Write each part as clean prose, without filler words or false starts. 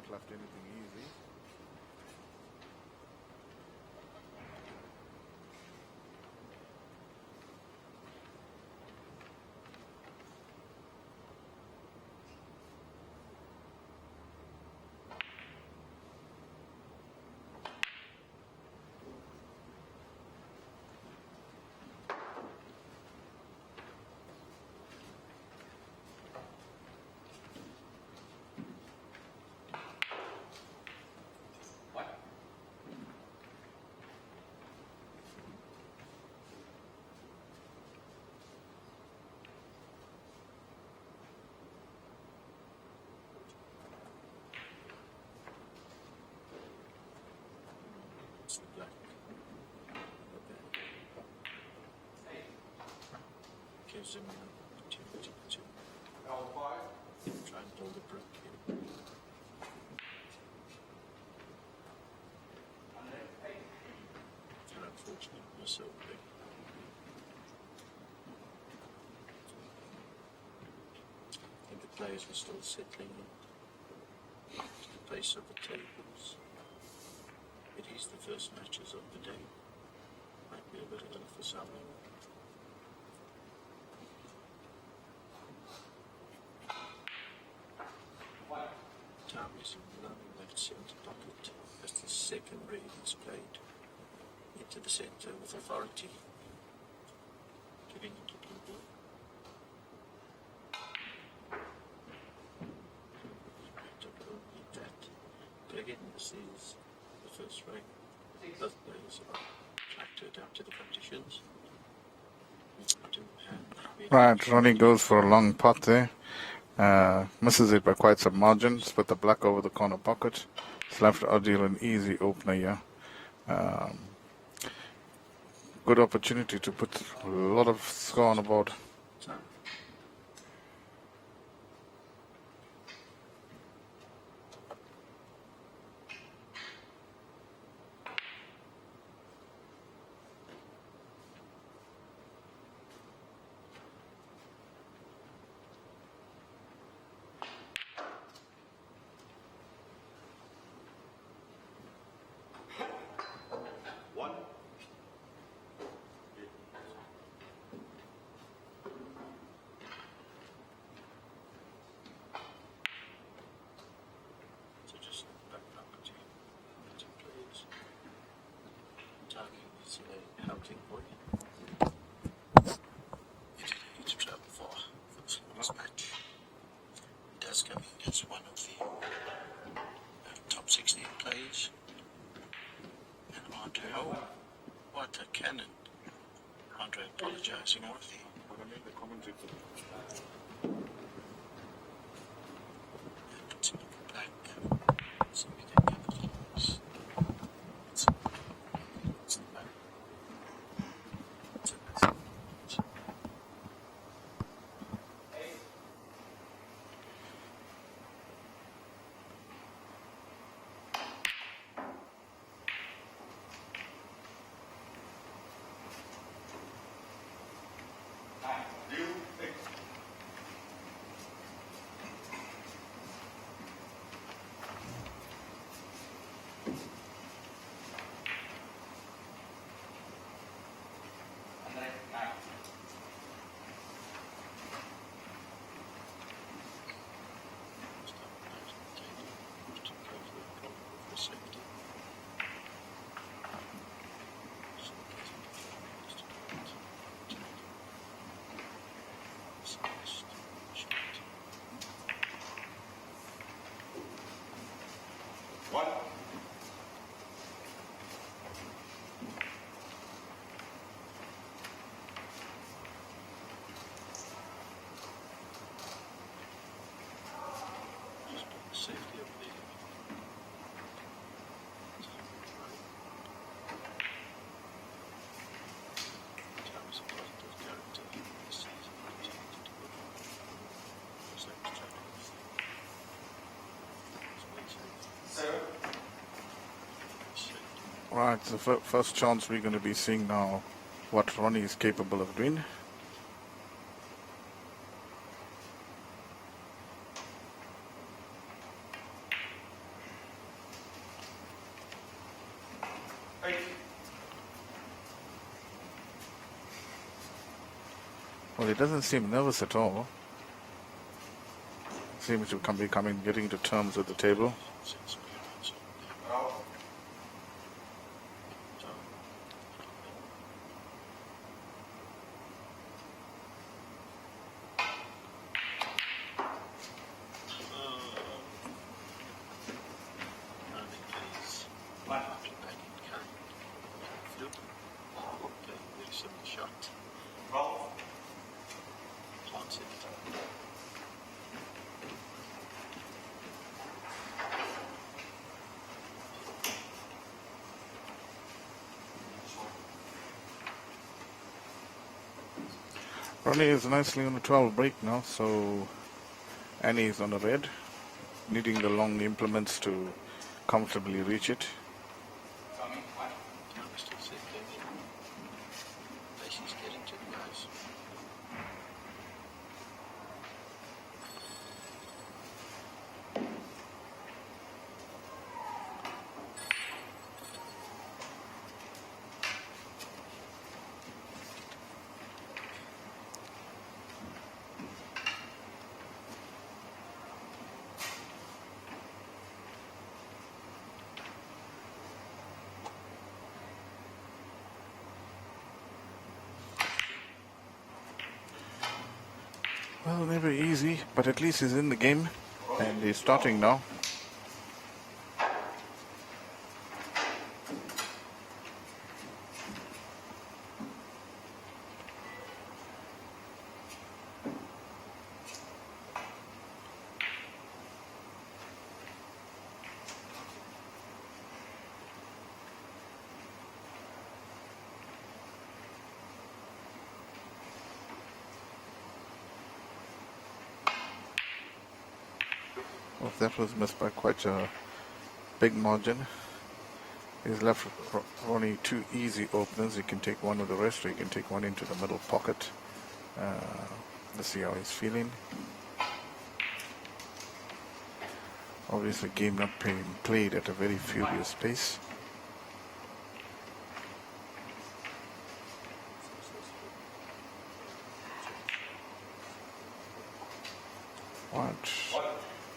not left anything easy. Black. Okay. Gives him an opportunity to try and build a brick here. And unfortunately, it was so big. I think the players were still settling in the place of the tables. It is the first matches of the day. Might be a bit early for some. Time is in the left centre pocket as the second raid is played into the centre with authority, giving it to people. But again, this is the first raid. Both players are trying to adapt to the conditions. Right, Ronnie goes for a long putt there. Misses it by quite some margins with the black over the corner pocket. It's left Adil an easy opener here. Good opportunity to put a lot of score on the board. Helping boy. He to travel for this match. He does come in as one of the top 16 players. And Andre, what a cannon. Andre apologizing for But I made the commentary for puts him in black. So we can get the lines. It's the back. Safety of the Tom's a positive character. This season, Right, the first chance we're going to be seeing now what Ronnie is capable of doing. Well, he doesn't seem nervous at all. Seems to be getting to terms with the table. Since we are so there. So, I think he's back in carry. Flip. Okay, there's some shot. Plants it. Ronnie is nicely on the 12 break now, so Annie is on the red, needing the long implements to comfortably reach it. I'm still sitting. She's getting to the guys. Well, never easy, but at least he's in the game, and he's starting now. Well, that was missed by quite a big margin. He's left Ronnie two easy openers. He can take one with the rest, or he can take one into the middle pocket. Let's see how he's feeling. Obviously, game not being played at a very furious pace. What?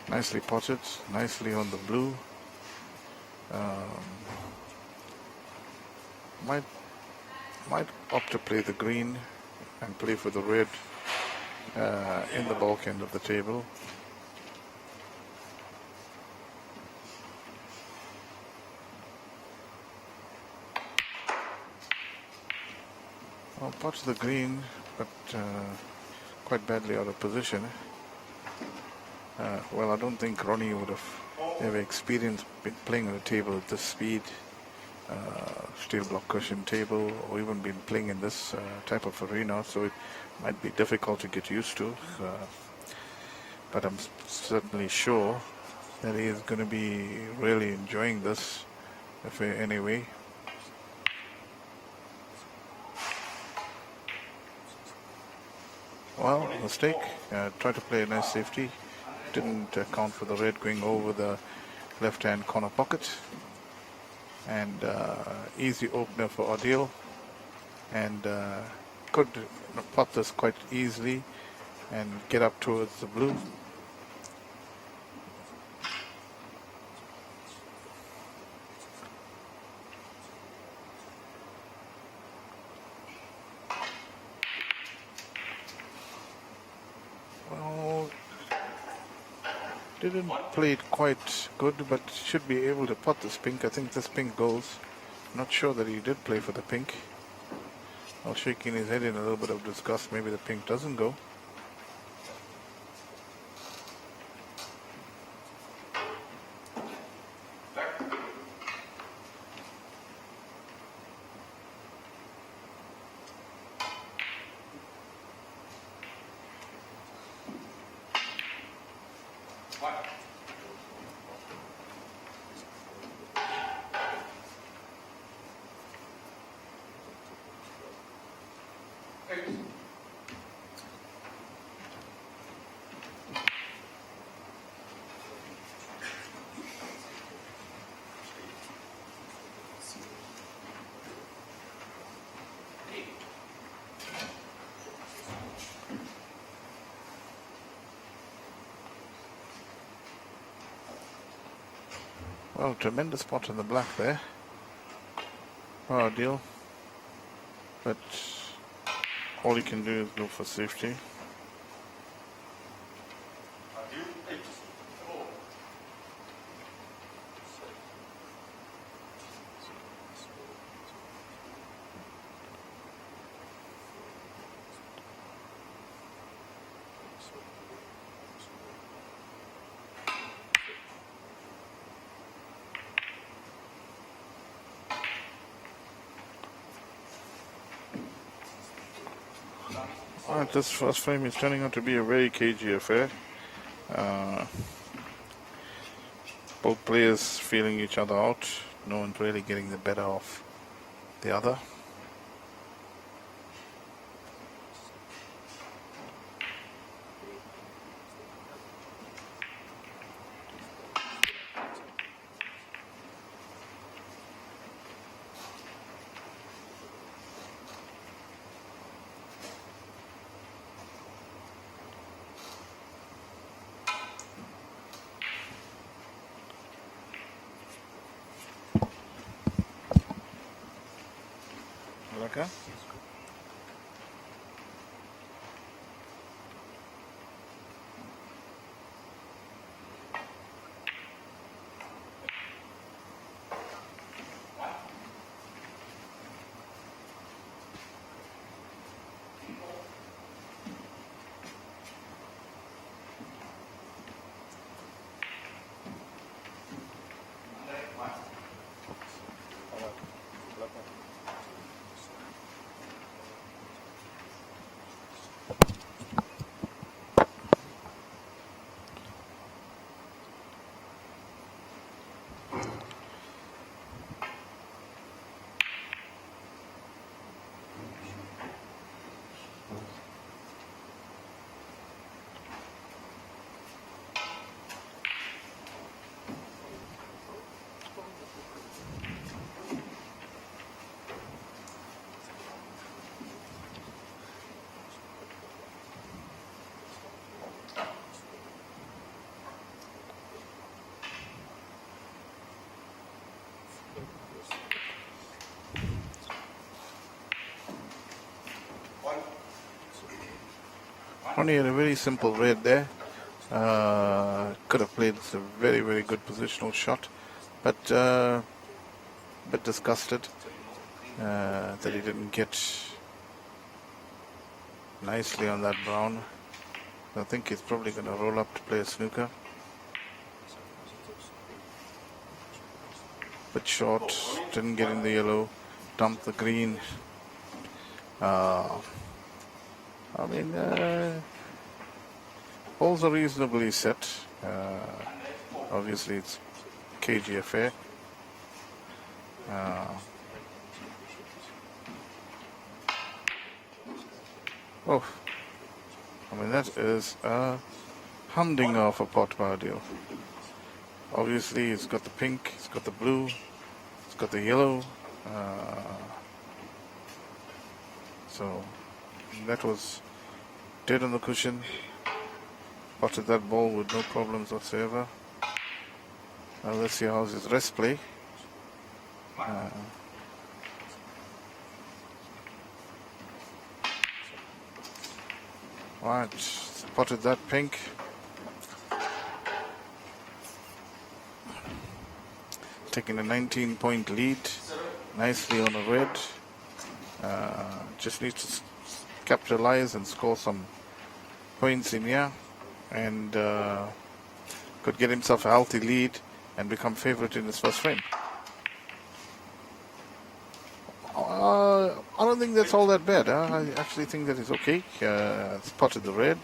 Nicely potted, nicely on the blue. Might opt to play the green and play for the red in the bulk end of the table. Well, pots the green, but quite badly out of position. Well, I don't think Ronnie would have ever experienced playing on a table at this speed, steel block cushion table, or even been playing in this type of arena, so it might be difficult to get used to. But I'm certainly sure that he is going to be really enjoying this anyway. Well, mistake. Tried to play a nice safety. Didn't account for the red going over the left-hand corner pocket. And easy opener for Odile. And could pot this quite easily and get up towards the blue. Didn't play it quite good, but should be able to pot this pink. I think this pink goes. Not sure that he did play for the pink. While shaking his head in a little bit of disgust, maybe the pink doesn't go. Oh, tremendous spot on the black there. Power deal. But all you can do is go for safety. Alright, this first frame is turning out to be a very cagey affair. Both players feeling each other out. No one's really getting the better of the other. Malacca? Only had a very simple red there. Could have played a very, very good positional shot, but a bit disgusted that he didn't get nicely on that brown. I think he's probably going to roll up to play a snooker. Bit short, didn't get in the yellow, dumped the green. Balls are reasonably set. Obviously, it's cagey affair. That is a humdinger of a pot power deal. Obviously, it's got the pink, it's got the blue, it's got the yellow. So that was dead on the cushion. Potted that ball with no problems whatsoever. Now let's see how's his rest play. Right, spotted that pink. Taking a 19-point lead, nicely on a red. Just needs to capitalize and score some points in here, and could get himself a healthy lead and become favorite in his first frame. I don't think that's all that bad. I actually think that it's okay. Spotted the red,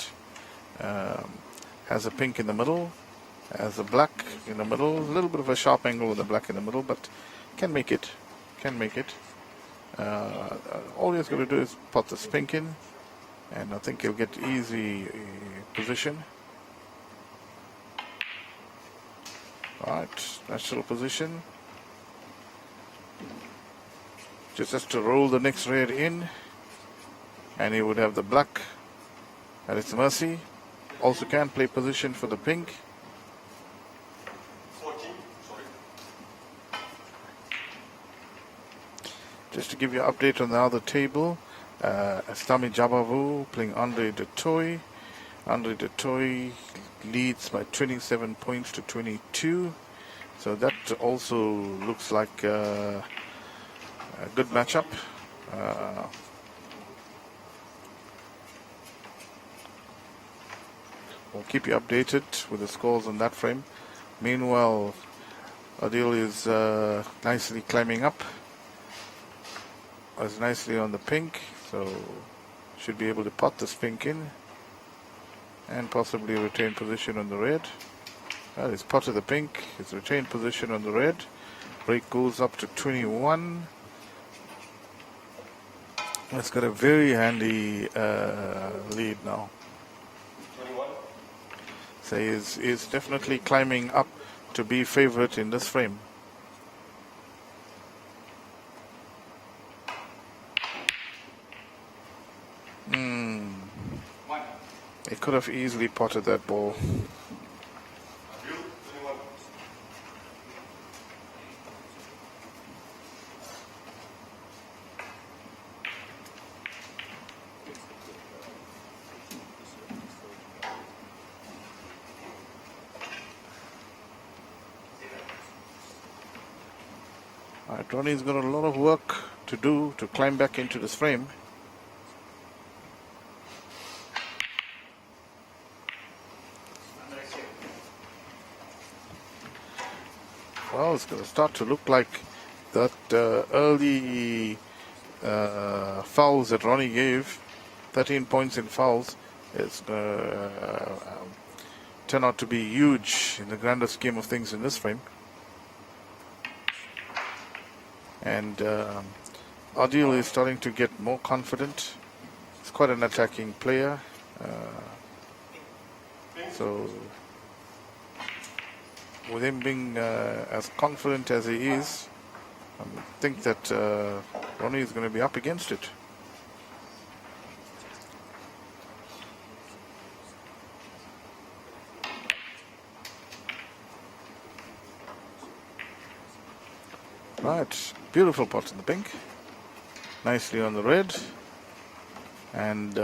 has a pink in the middle, has a black in the middle, a little bit of a sharp angle with the black in the middle, but can make it. All he's got to do is pot this pink in, and I think he'll get easy position. Right, natural position. Just has to roll the next red in, and he would have the black at its mercy. Also can play position for the pink. Just to give you an update on the other table, Astami Jabavu playing Andre de Toy. Andre de Toy leads by 27 points to 22. So that also looks like a good matchup. We'll keep you updated with the scores on that frame. Meanwhile, Adil is nicely climbing up. Is nicely on the pink, so should be able to pot this pink in and possibly retain position on the red. Well, he's potted the pink, he's retained position on the red. Break goes up to 21. It's got a very handy lead now. 21. So he's definitely climbing up to be favorite in this frame. He could have easily potted that ball. Abdul, 21. Alright, Ronnie's got a lot of work to do to climb back into this frame. Well, it's going to start to look like that early fouls that Ronnie gave, 13 points in fouls, is turn out to be huge in the grander scheme of things in this frame. And Adil is starting to get more confident. He's quite an attacking player. So with him being as confident as he is, I think that Ronnie is going to be up against it. Right, beautiful pot in the pink, nicely on the red, and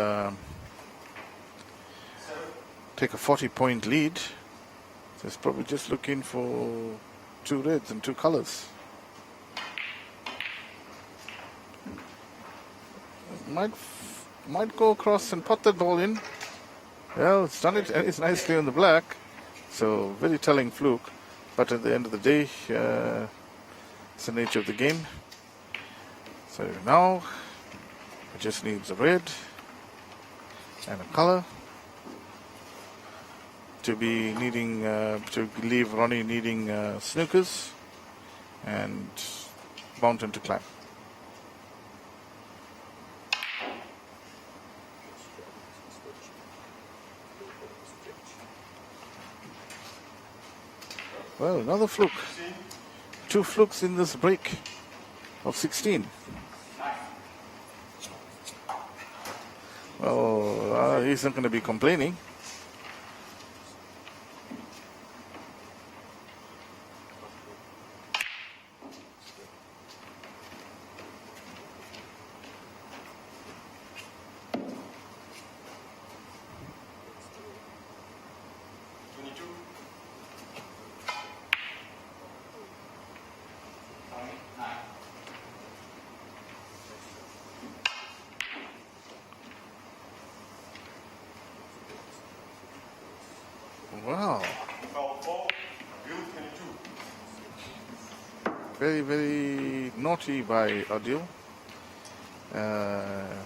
take a 40-point lead. So it's probably just looking for 2 reds and 2 colors. Might go across and pot that ball in. Well, it's done it. It's nicely on the black, so very telling fluke. But at the end of the day, it's the nature of the game. So now it just needs a red and a color to be needing to leave Ronnie needing snookers and mountain to climb. Well, another fluke. 2 flukes in this break of 16. Well, he's not going to be complaining. Wow. Very, very naughty by Adil.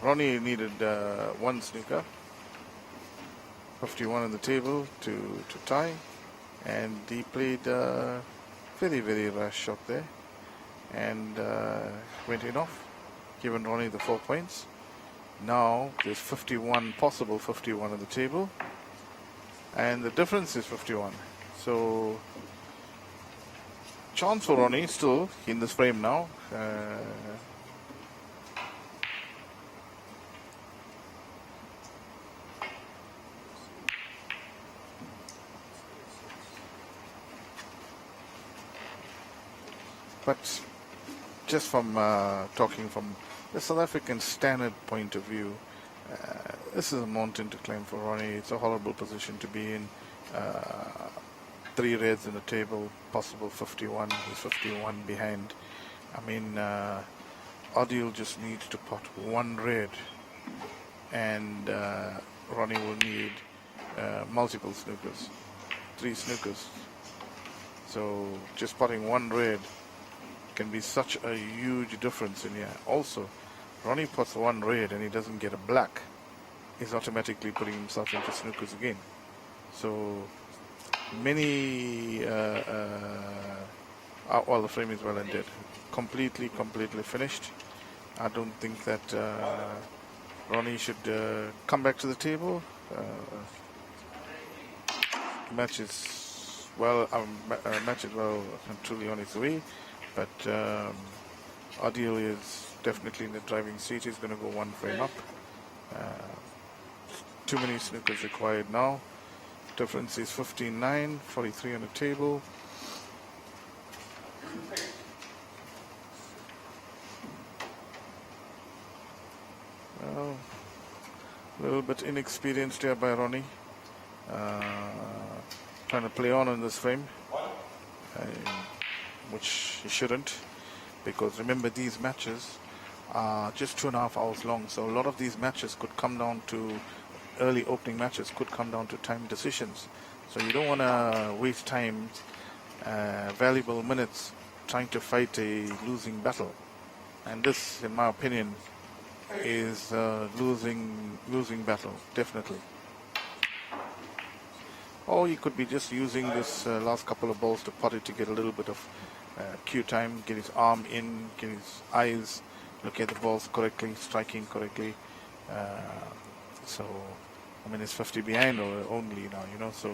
Ronnie needed 1 snooker. 51 on the table to tie. And he played a very, very rash shot there. And went in off, giving Ronnie the 4 points. Now there's 51, possible 51 on the table. And the difference is 51. So, chance for Ronnie still in this frame now. But just from talking from the South African standard point of view, this is a mountain to climb for Ronnie. It's a horrible position to be in. 3 reds in the table, possible 51. He's 51 behind. I mean, Adil just needs to pot 1 red, and Ronnie will need multiple snookers, 3 snookers. So just potting 1 red can be such a huge difference in here. Also, Ronnie puts 1 red and he doesn't get a black, he's automatically putting himself into snookers again. So many well, the frame is well ended, completely finished. I don't think that Ronnie should come back to the table. Match is well and truly on its way, but Adil is definitely in the driving seat. He's going to go 1 frame up. Too many snookers required now. Difference is 15-9, 43 on the table. Well, a little bit inexperienced here by Ronnie. Trying to play on in this frame, which he shouldn't, because remember, these matches are just 2.5 hours long. So a lot of these matches could come down to early opening matches, could come down to time decisions. So you don't want to waste time, valuable minutes, trying to fight a losing battle. And this, in my opinion, is a losing battle, definitely. Or you could be just using this last couple of balls to pot it to get a little bit of cue time, get his arm in, get his eyes, look at the balls correctly, striking correctly. So, I mean, it's 50 behind or only now, you know. So,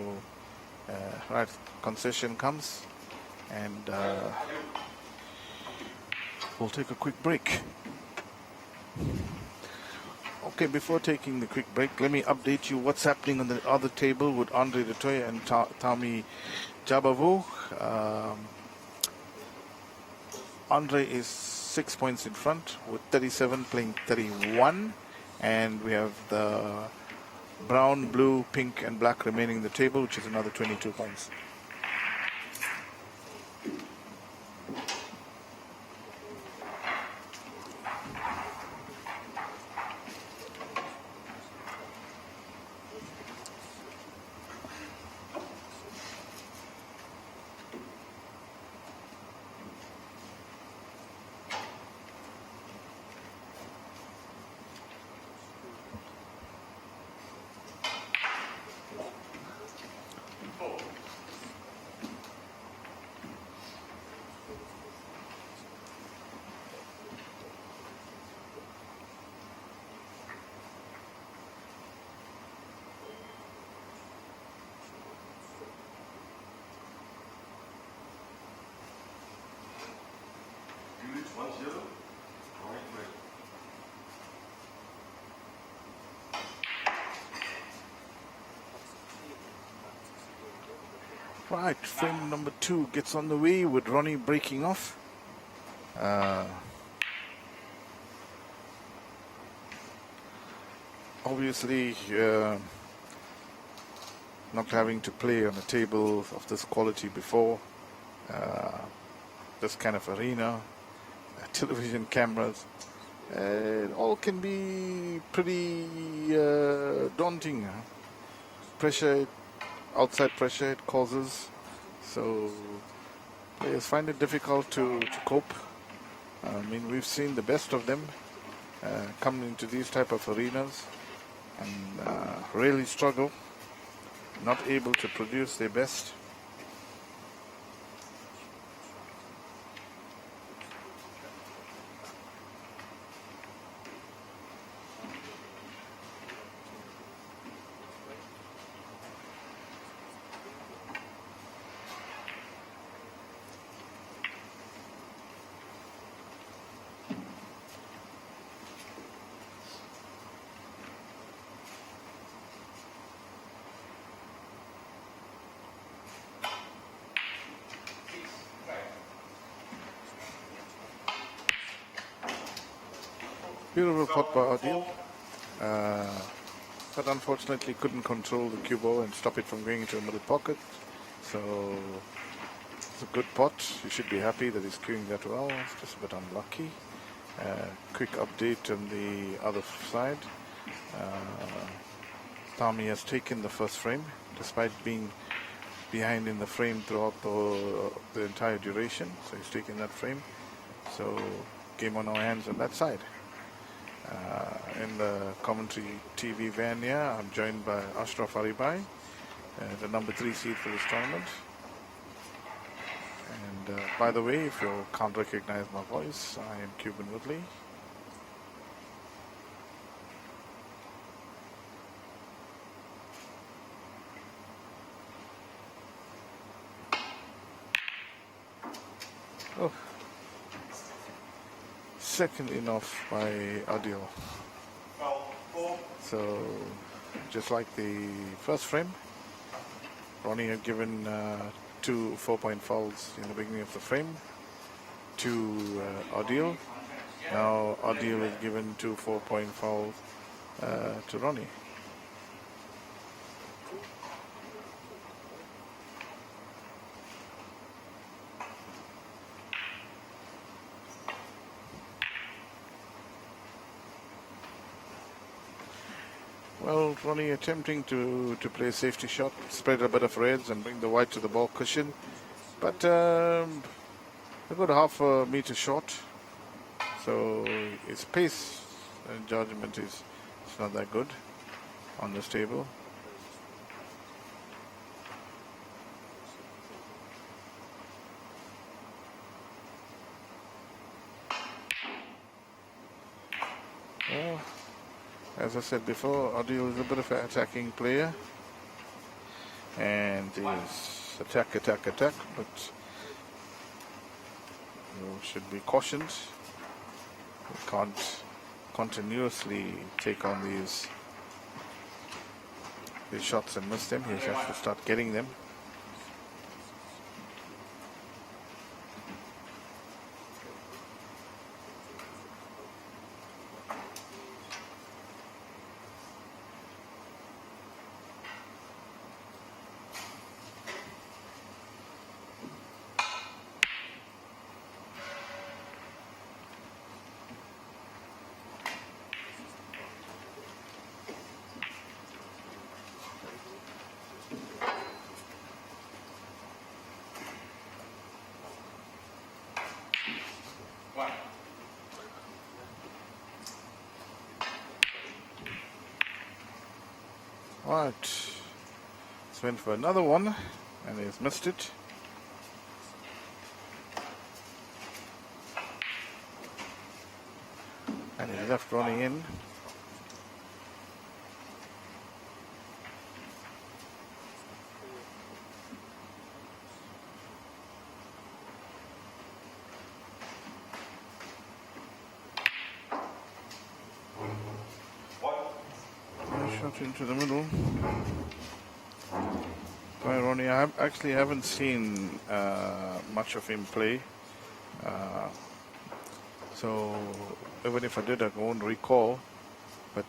right, concession comes, and we'll take a quick break. Okay, before taking the quick break, let me update you what's happening on the other table with Andre De Toy and Tommy Jabavo. Andre is 6 points in front with 37 playing 31, and we have the brown, blue, pink and black remaining in the table, which is another 22 points. Unit 10. Right, ready. Right, frame number 2 gets on the way with Ronnie breaking off. Obviously, not having to play on a table of this quality before, this kind of arena, television cameras, it all can be pretty daunting. Pressure, outside pressure it causes, so players find it difficult to cope. I mean, we've seen the best of them come into these type of arenas and really struggle, not able to produce their best. Beautiful putt by Adil. But unfortunately couldn't control the cue ball and stop it from going into the middle pocket. So it's a good putt. You should be happy that he's cueing that well. It's just a bit unlucky. Quick update on the other side. Tommy has taken the first frame despite being behind in the frame throughout the entire duration. So he's taken that frame. So game on our hands on that side. In the commentary TV van here, I'm joined by Ashraf Aribai, the number 3 seed for this tournament. And by the way, if you can't recognize my voice, I am Cuban Woodley. Oh. Second in off by Adil. So just like the first frame, Ronnie had given 2 4-point fouls in the beginning of the frame to Adil. Now Adil has given 2 4-point fouls to Ronnie. Well, Ronnie attempting to play a safety shot, spread a bit of reds and bring the white to the ball cushion. But a good half a meter short. So his pace and judgment is not that good on this table. Well, as I said before, Adil is a bit of an attacking player. And is attack, but you should be cautioned. You can't continuously take on these shots and miss them. He has to start getting them. Right, let's went for another one, and he's missed it. And he left Ronnie in. Shot into the middle. By Ronnie, I actually haven't seen much of him play. So even if I did, I won't recall. But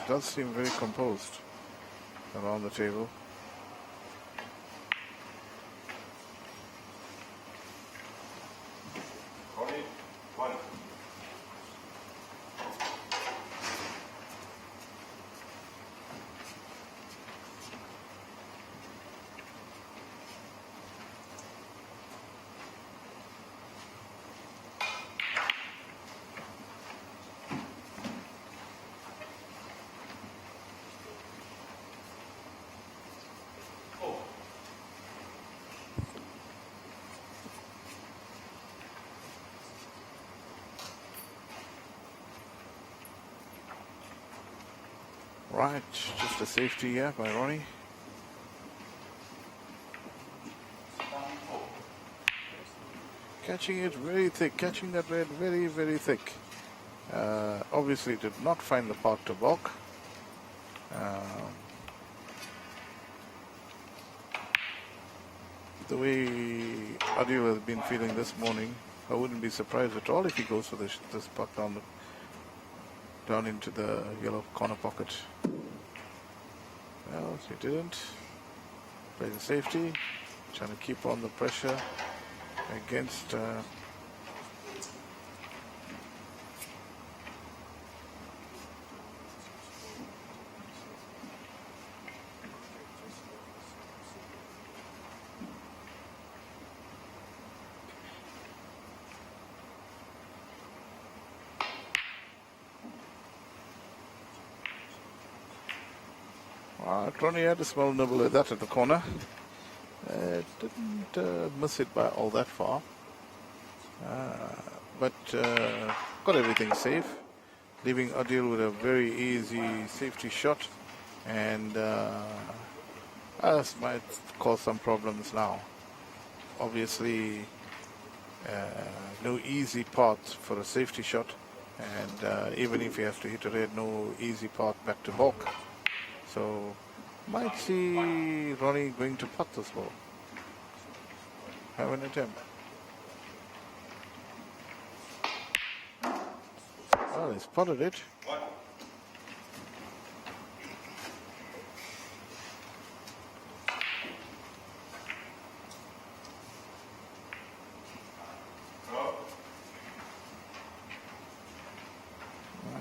does seem very composed around the table. Right, just a safety here by Ronnie. Catching it very thick, catching that red very, very thick. Obviously did not find the path to balk. the way Adil has been feeling this morning, I wouldn't be surprised at all if he goes for this puck down into the yellow corner pocket. Well, he didn't. Play the safety, trying to keep on the pressure against Ronnie had a small nibble at that at the corner. Didn't miss it by all that far. But got everything safe, leaving Adil with a very easy safety shot. And this might cause some problems now. Obviously, no easy path for a safety shot. And even if he has to hit a red, no easy path back to balk. So, might see Ronnie going to putt this ball. Have an attempt. Oh, they spotted it.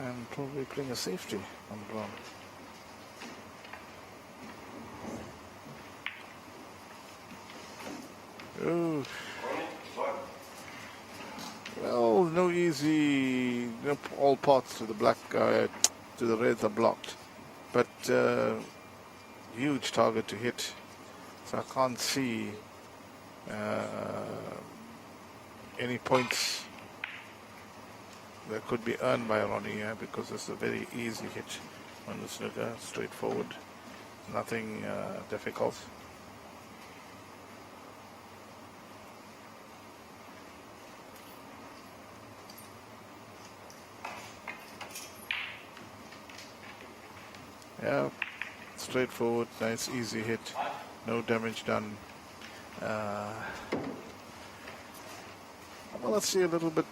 And probably playing a safety on the ground. Oh. Well, no easy. All paths to the black, to the reds are blocked, but huge target to hit. So I can't see any points that could be earned by Ronnie here, because it's a very easy hit on the snooker, straightforward, nothing difficult. Yeah, straightforward, nice, easy hit, no damage done. Well, let's see a little bit,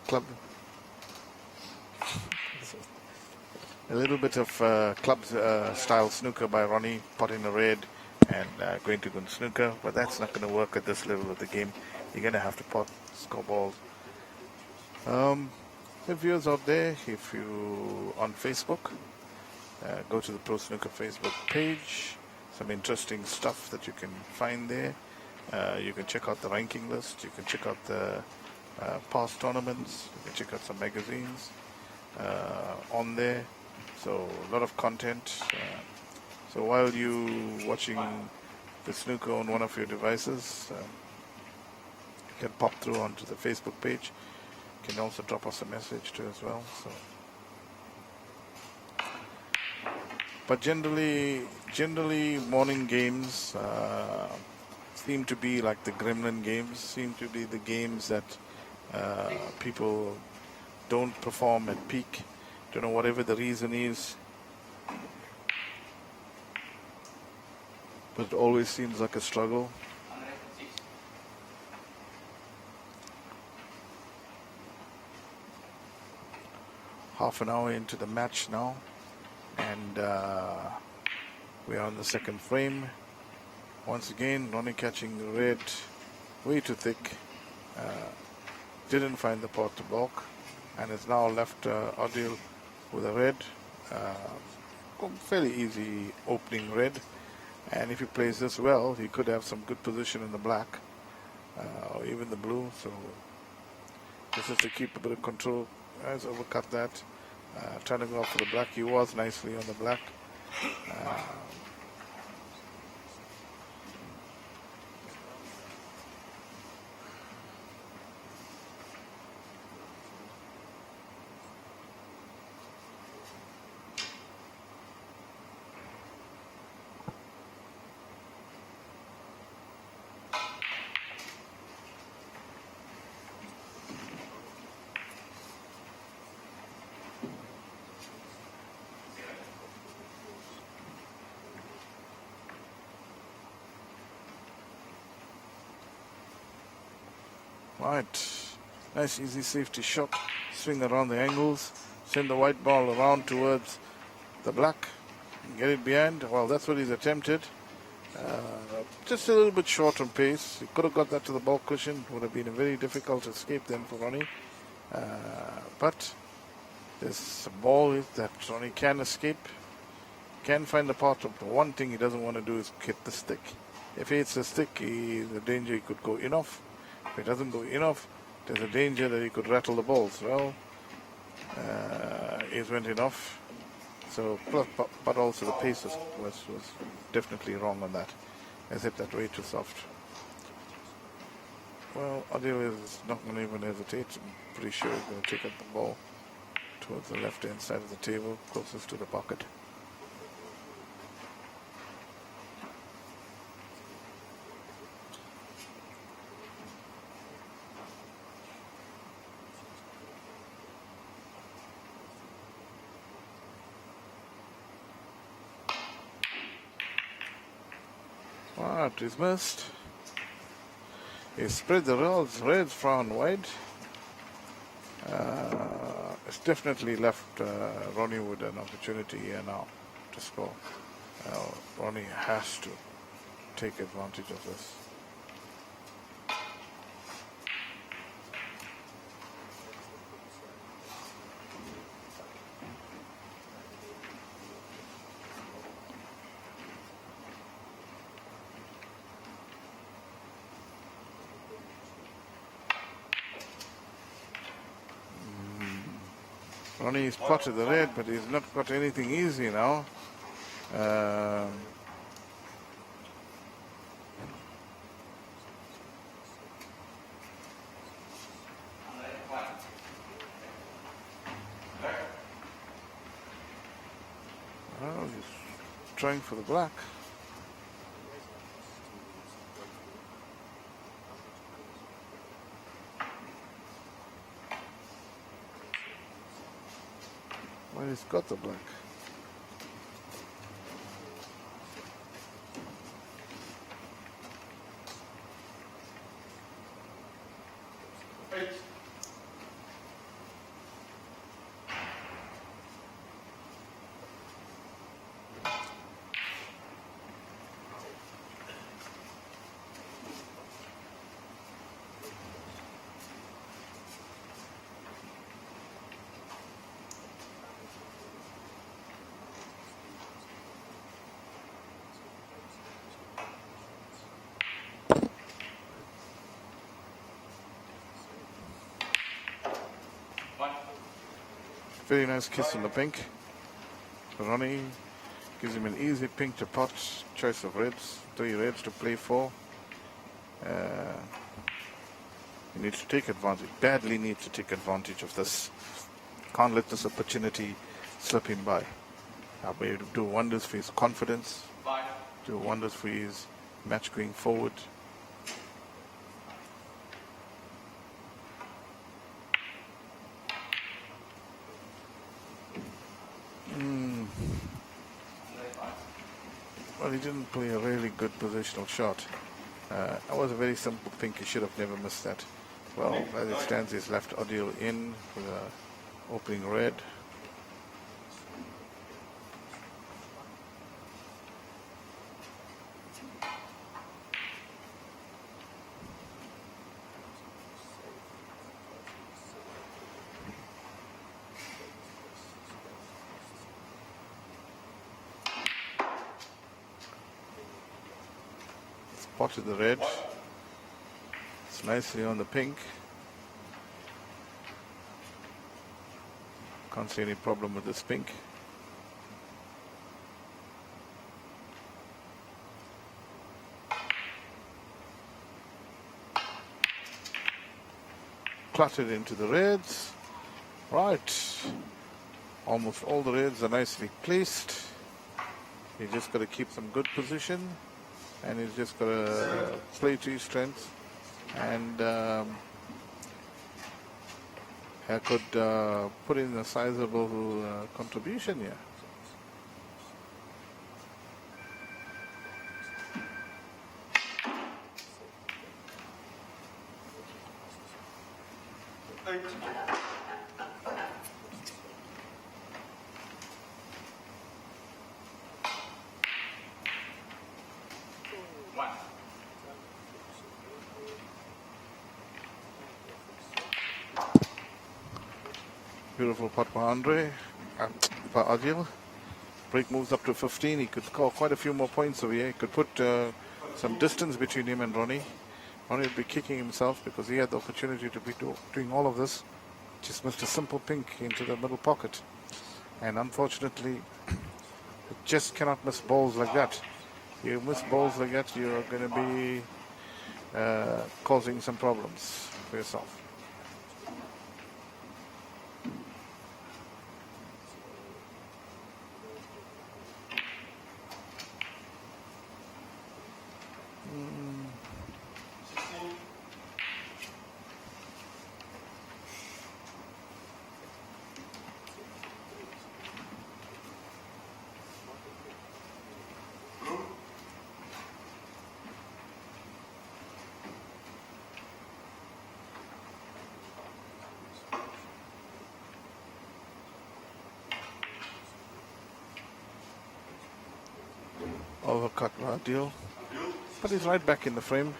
club. A little bit of club style snooker by Ronnie, potting the red and going to gun snooker, but that's not going to work at this level of the game. You're going to have to pot, score balls. The viewers out there, if you on Facebook, go to the Pro Snooker Facebook page. Some interesting stuff that you can find there. You can check out the ranking list. You can check out the past tournaments. You can check out some magazines on there. So a lot of content. So while you watching the snooker on one of your devices, you can pop through onto the Facebook page. You can also drop us a message too as well. So, but generally morning games seem to be like the gremlin games. Seem to be the games that people don't perform at peak. Don't know, whatever the reason is, but it always seems like a struggle. Half an hour into the match now, and we're on the second frame. Once again, Ronnie catching the red way too thick. Didn't find the pot to block, and it's now left Adil with a red. Fairly easy opening red, and if he plays this well, he could have some good position in the black or even the blue. So this is to keep a bit of control. Has overcut that. Trying to go for the black. He was nicely on the black. Right. Nice easy safety shot. Swing around the angles. Send the white ball around towards the black. Get it behind. Well, that's what he's attempted. Just a little bit short on pace. He could have got that to the ball cushion. Would have been a very difficult escape then for Ronnie. But there's a ball that Ronnie can escape. Can find the part of the one thing he doesn't want to do is hit the stick. If he hits the stick, there's a danger he could go in off. If it doesn't go in off, there's a danger that he could rattle the balls. Well, it went in off. So, but also the pace was definitely wrong on that. As if that way too soft. Well, Adil is not going to even hesitate. I'm pretty sure he's going to take up the ball towards the left-hand side of the table, closest to the pocket. What is missed? He spread the reds far and wide. It's definitely left Ronnie with an opportunity here now to score. Ronnie has to take advantage of this. Ronnie spotted the red, but he's not got anything easy now. Well, he's trying for the black. Well, he's got the black. Very nice kiss on the pink. Ronnie gives him an easy pink to pot. Choice of reds. 3 reds to play for. He needs to take advantage. Badly needs to take advantage of this. Can't let this opportunity slip him by. I'll be able to do wonders for his confidence. Do wonders for his match going forward. Well, he didn't play a really good positional shot. That was a very simple pink. He should have never missed that. Well, as it stands, he's left Adil in with an opening red. Spotted the red. It's nicely on the pink. Can't see any problem with this pink. Cluttered into the reds. Right. Almost all the reds are nicely placed. You just got to keep some good position. And he's just got to play to his strengths, and I could put in a sizable contribution here. Beautiful putt by Andre. By Adil. Break moves up to 15. He could score quite a few more points over here. He could put some distance between him and Ronnie. Ronnie would be kicking himself because he had the opportunity to be doing all of this. Just missed a simple pink into the middle pocket. And unfortunately, you just cannot miss balls like that. You miss balls like that, you're going to be causing some problems for yourself. Overcut deal, but he's right back in the frame,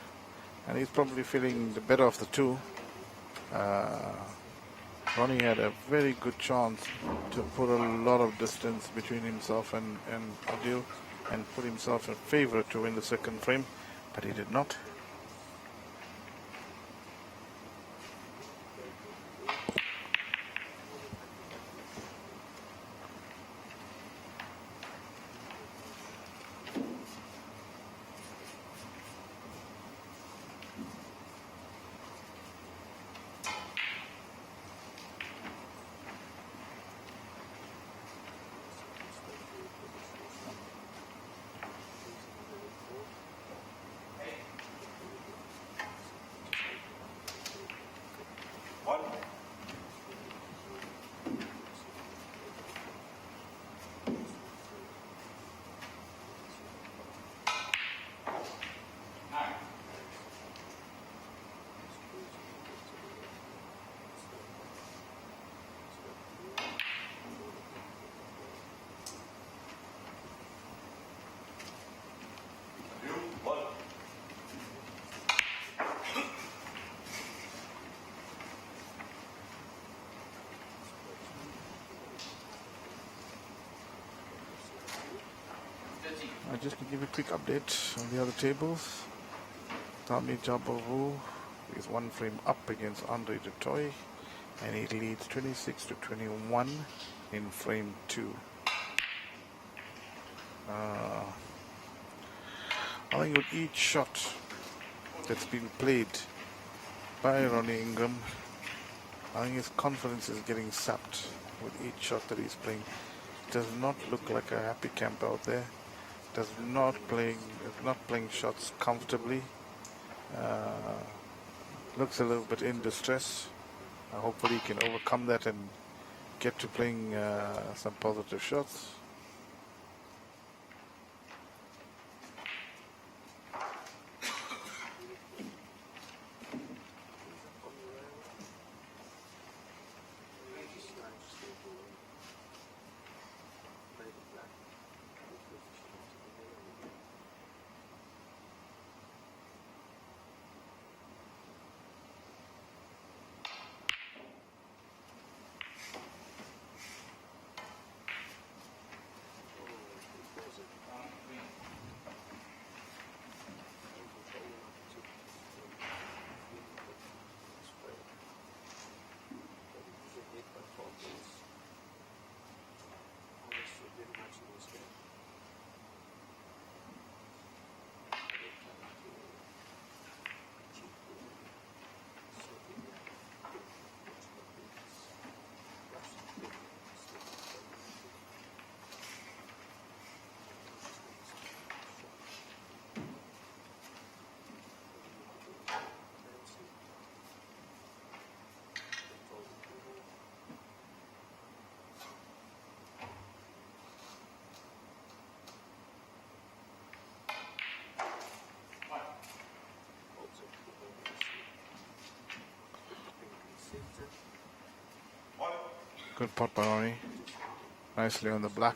and he's probably feeling the better of the two. Ronnie had a very good chance to put a lot of distance between himself and Adil and put himself in favor to win the second frame, but he did not. Just to give you a quick update on the other tables. Tommy Jabavu is one frame up against Andre Dutoy, and he leads 26-21 in frame 2. I think with each shot that's been played by Ronnie Ingram, I think his confidence is getting sapped with each shot that he's playing. Does not look like a happy camp out there. Does not playing shots comfortably. Looks a little bit in distress. Hopefully he can overcome that and get to playing some positive shots. Good pot by Ronnie. Nicely on the black.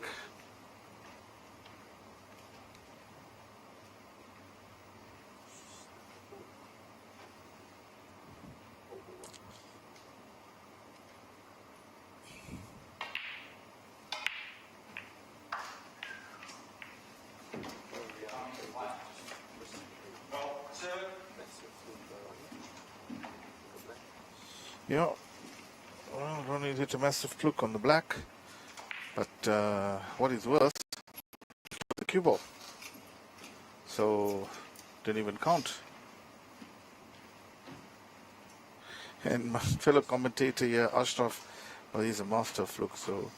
Yeah, well, Ronnie hit a massive fluke on the black, but what is worse, the cue ball. So, didn't even count. And my fellow commentator here, Ashraf, well, he's a master of fluke, so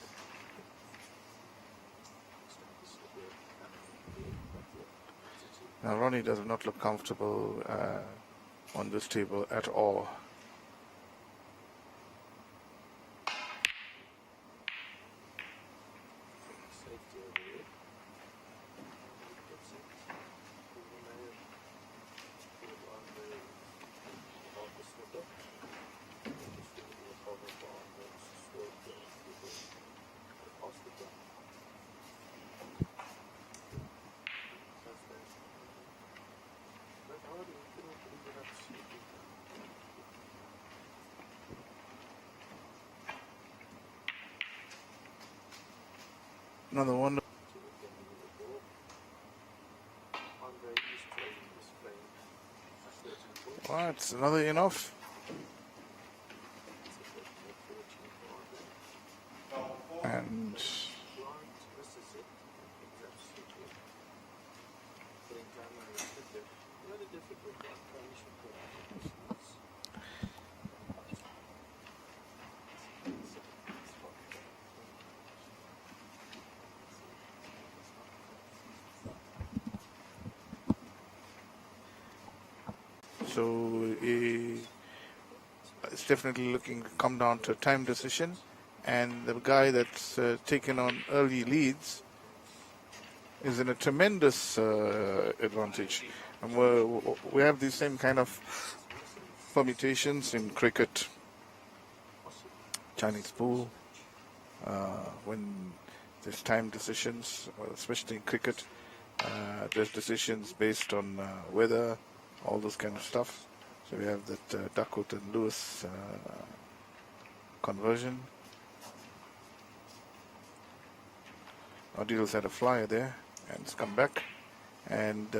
now Ronnie does not look comfortable on this table at all. Another one. Well, it's another enough. And so it's definitely looking to come down to a time decision. And the guy that's taken on early leads is in a tremendous advantage. And we have these same kind of permutations in cricket, Chinese pool, when there's time decisions, especially in cricket. There's decisions based on weather, all those kind of stuff. So we have that Duckworth and Lewis conversion. Adil's had a flyer there and it's come back and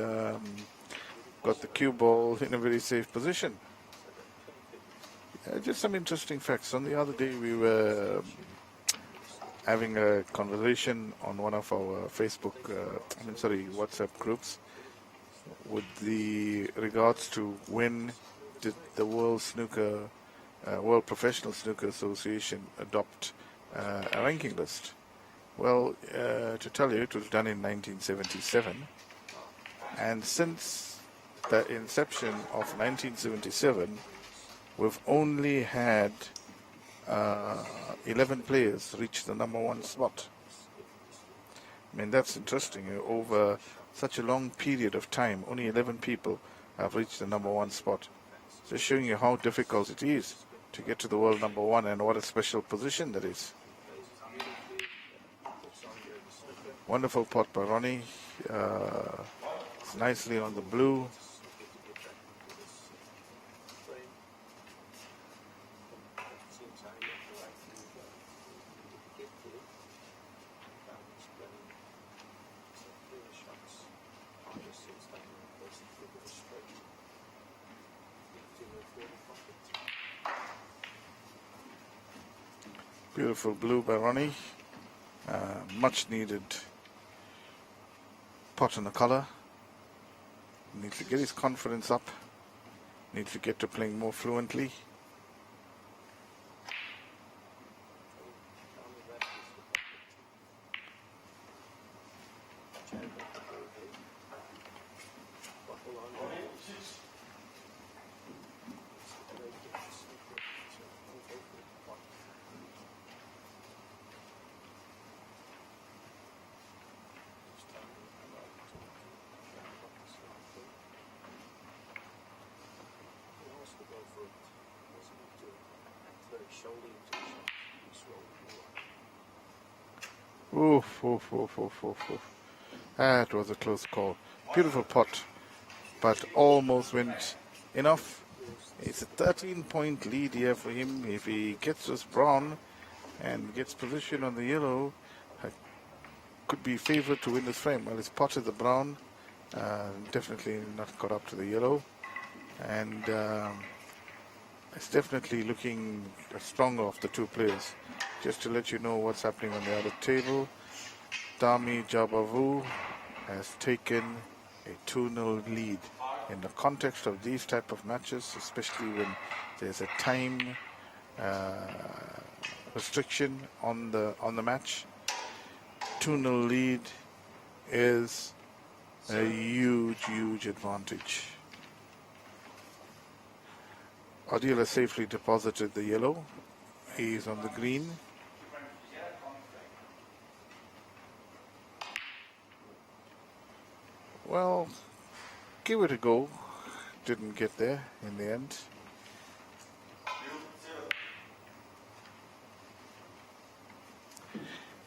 got the cue ball in a very safe position. Just some interesting facts. On the other day we were having a conversation on one of our WhatsApp groups with the regards to when did the World Professional Snooker Association adopt a ranking list. Well, to tell you, it was done in 1977, and since the inception of 1977, we've only had 11 players reach the number one spot. I mean, that's interesting. Over such a long period of time, only 11 people have reached the number one spot. So showing you how difficult it is to get to the world number one and what a special position that is. Wonderful pot by Ronnie. It's nicely on the blue. Beautiful blue by Ronnie. Much needed pot in the colour. Needs to get his confidence up. Needs to get to playing more fluently. Oof, oof, oof, oof, oof, oof. That was a close call. Beautiful pot, but almost went enough. It's a 13-point lead here for him. If he gets this brown and gets position on the yellow, could be favored to win this frame. Well, he's potted the brown, definitely not got up to the yellow. And is definitely looking stronger of the two players. Just to let you know what's happening on the other table, Dami Jabavu has taken a 2-0 lead. In the context of these type of matches, especially when there's a time restriction on the match, 2-0 lead is a huge advantage. Adil has safely deposited the yellow. He's on the green. Well, give it a go. Didn't get there in the end.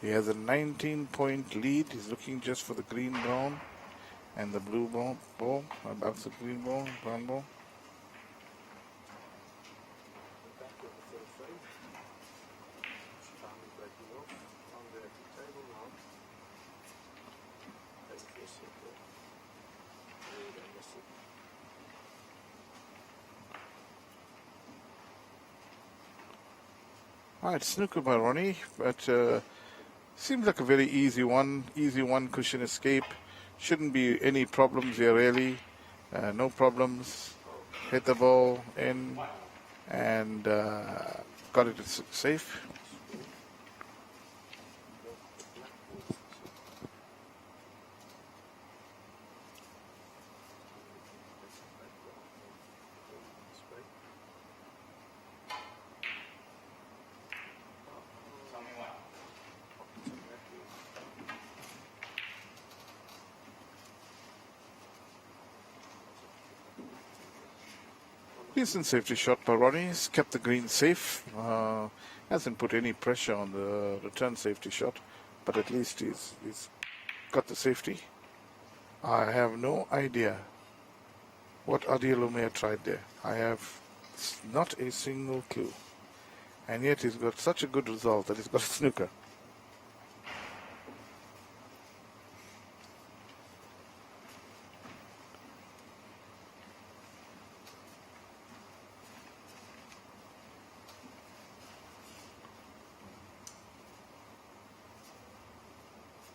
He has a 19-point lead. He's looking just for the green brown and the blue ball. That's the green ball, brown ball. Alright, snooker by Ronnie, but seems like a very easy one cushion escape. Shouldn't be any problems here really. No problems. Hit the ball in and got it safe. Decent safety shot by Ronnie. He's kept the green safe. Hasn't put any pressure on the return safety shot, but at least he's got the safety. I have no idea what Adil Umair tried there. I have not a single clue. And yet he's got such a good result that he's got a snooker.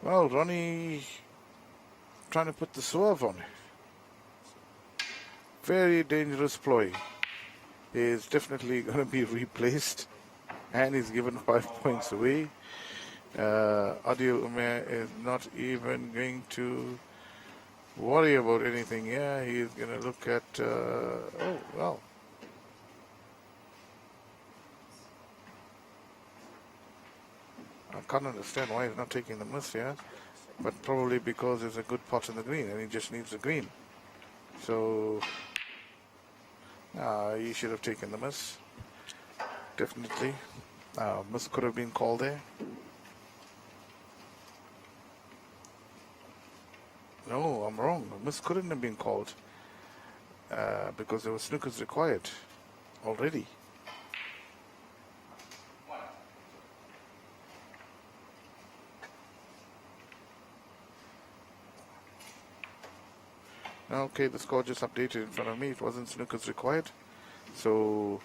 Well, Ronnie trying to put the swerve on it. Very dangerous ploy. He is definitely going to be replaced, and he's given 5 points away. Adil Umair is not even going to worry about anything here. He's going to look at, oh, well. I can't understand why he's not taking the miss here, but probably because there's a good pot in the green and he just needs the green. So, he should have taken the miss. Definitely. Miss could have been called there. No, I'm wrong. Miss couldn't have been called because there were snookers required already. Okay, the score just updated in front of me. It wasn't snookers required. So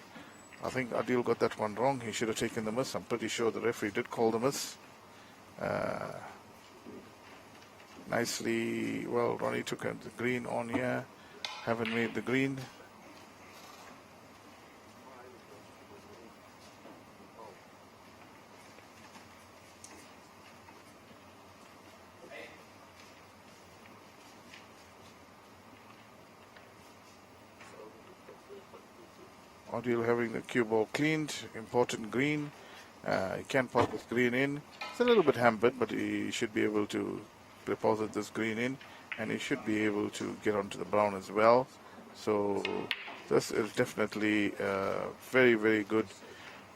I think Adil got that one wrong. He should have taken the miss. I'm pretty sure the referee did call the miss. Nicely, well, Ronnie took the green on here. Haven't made the green. Adil having the cue ball cleaned, important green. He can't pop this green in. It's a little bit hampered, but he should be able to deposit this green in, and he should be able to get onto the brown as well. So this is definitely a very, very good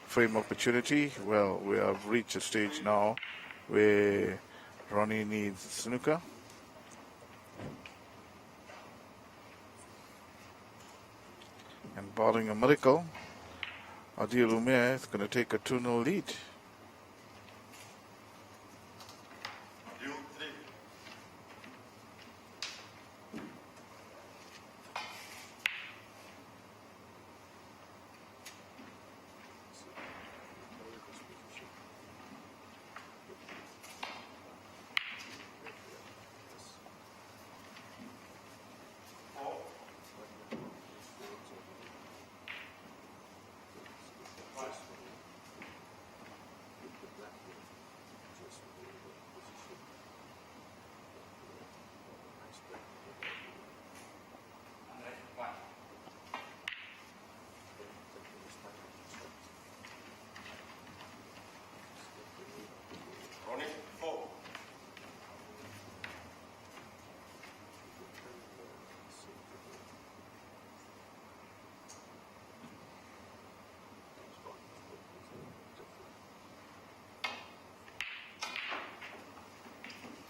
frame opportunity. Well, we have reached a stage now where Ronnie needs snooker. And barring a miracle, Adil Umair is going to take a 2-0 lead.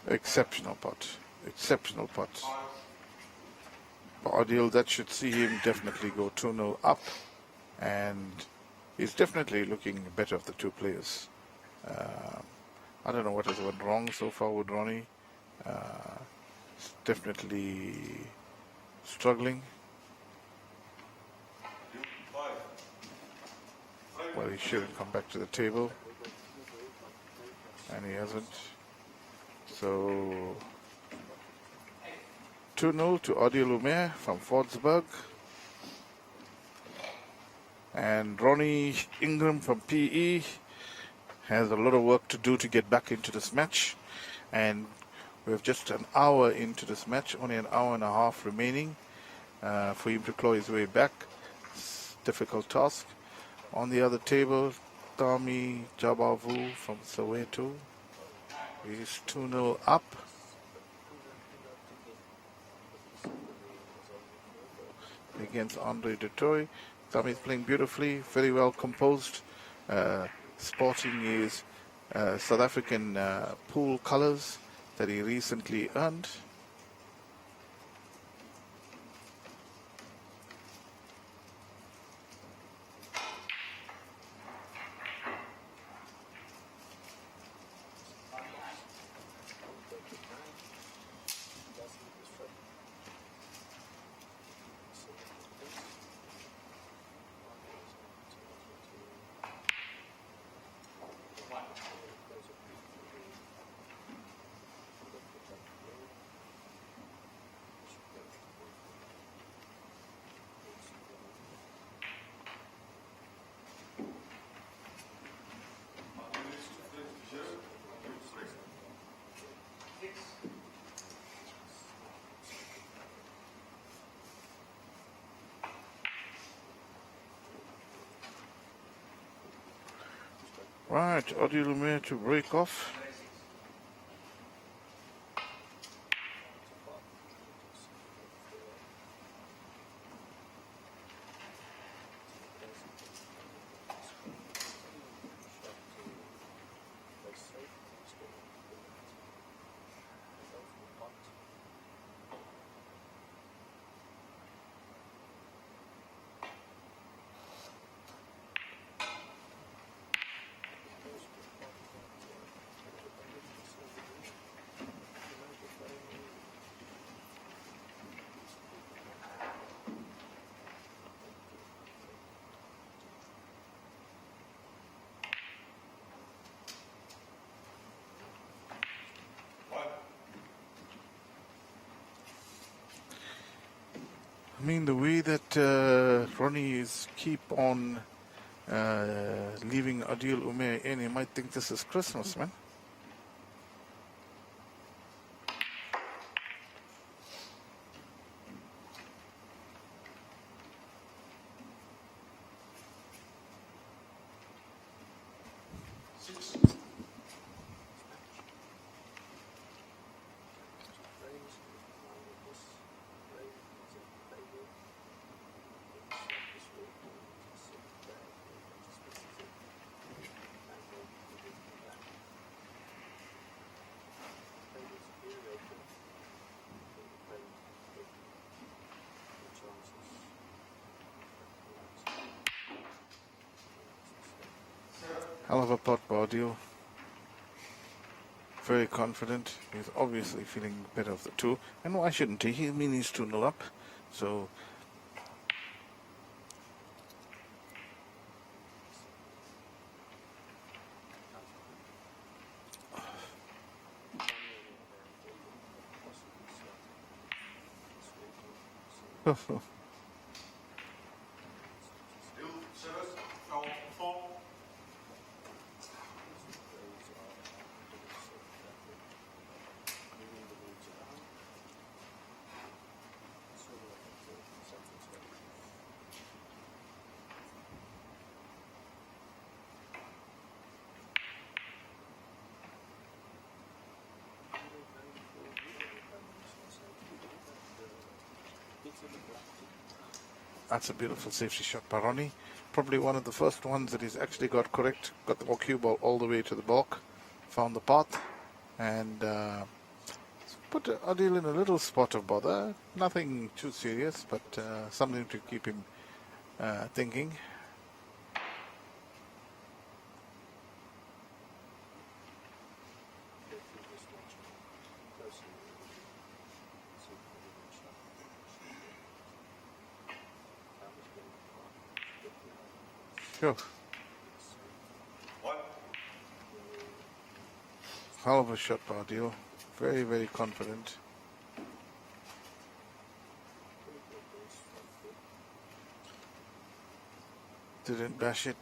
Exceptional putt. Exceptional putt. Adil, that should see him definitely go 2-0 up, and he's definitely looking better of the two players. I don't know what has went wrong so far with Ronnie. He's definitely struggling. Well, he shouldn't come back to the table, and he hasn't. So 2-0 to Adil Umair from Fordsburg. And Ronnie Ingram from PE has a lot of work to do to get back into this match. And we're just an hour into this match, only an hour and a half remaining for him to claw his way back. It's a difficult task. On the other table, Tami Jabavu from Soweto is 2-0 up. Against Andre Dutoy. Tami is playing beautifully, very well composed, sporting his South African pool colours that he recently earned. Right, Adil Umair to break off. I mean, the way that Ronnie is keep on leaving Adil Umair in, he might think this is Christmas, man. Hell of a putt by Adil. Very confident. He's obviously feeling better of the two. And why shouldn't he? I mean, he's 2-0 up. So that's a beautiful safety shot by Ronnie. Probably one of the first ones that he's actually got correct. Got the cue ball all the way to the block. Found the path. And put Adil in a little spot of bother. Nothing too serious, but something to keep him thinking. Sure. What? Hell of a shot by Adil. Very, very confident. Didn't bash it.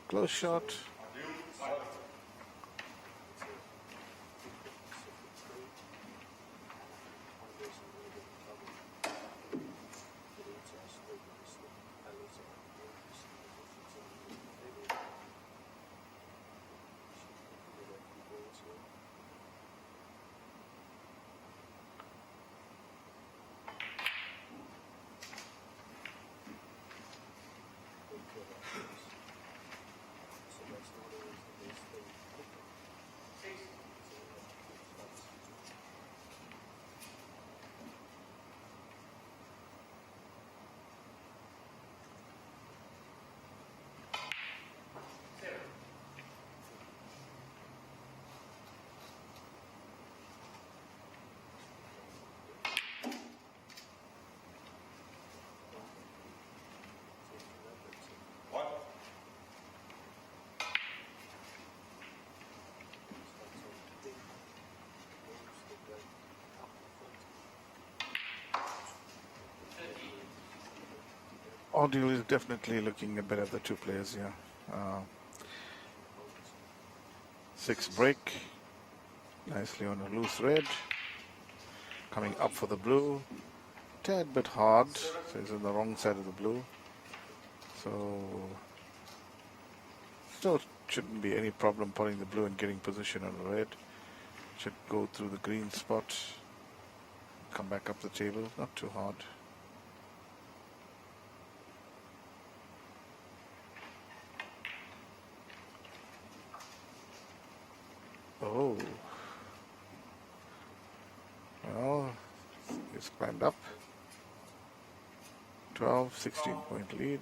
Close shot. What? Adil is definitely looking a better of the two players here. 6 break. Nicely on a loose red. Coming up for the blue. Tad bit hard. So he's on the wrong side of the blue. So still shouldn't be any problem putting the blue and getting position on the red. Should go through the green spot. Come back up the table. Not too hard. Oh. Well, he's climbed up. 12, 16 point lead.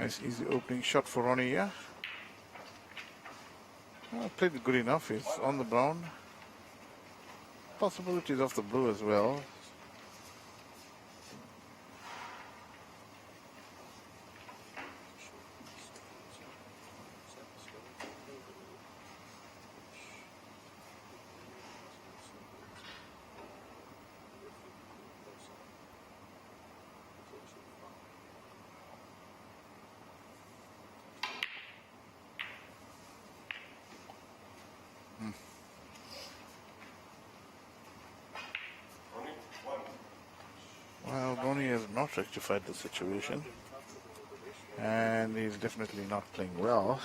Nice easy opening shot for Ronnie here. Played it good enough. He's on the brown. Possibilities of the blue as well. Well, Ronnie has not rectified the situation, and he's definitely not playing well.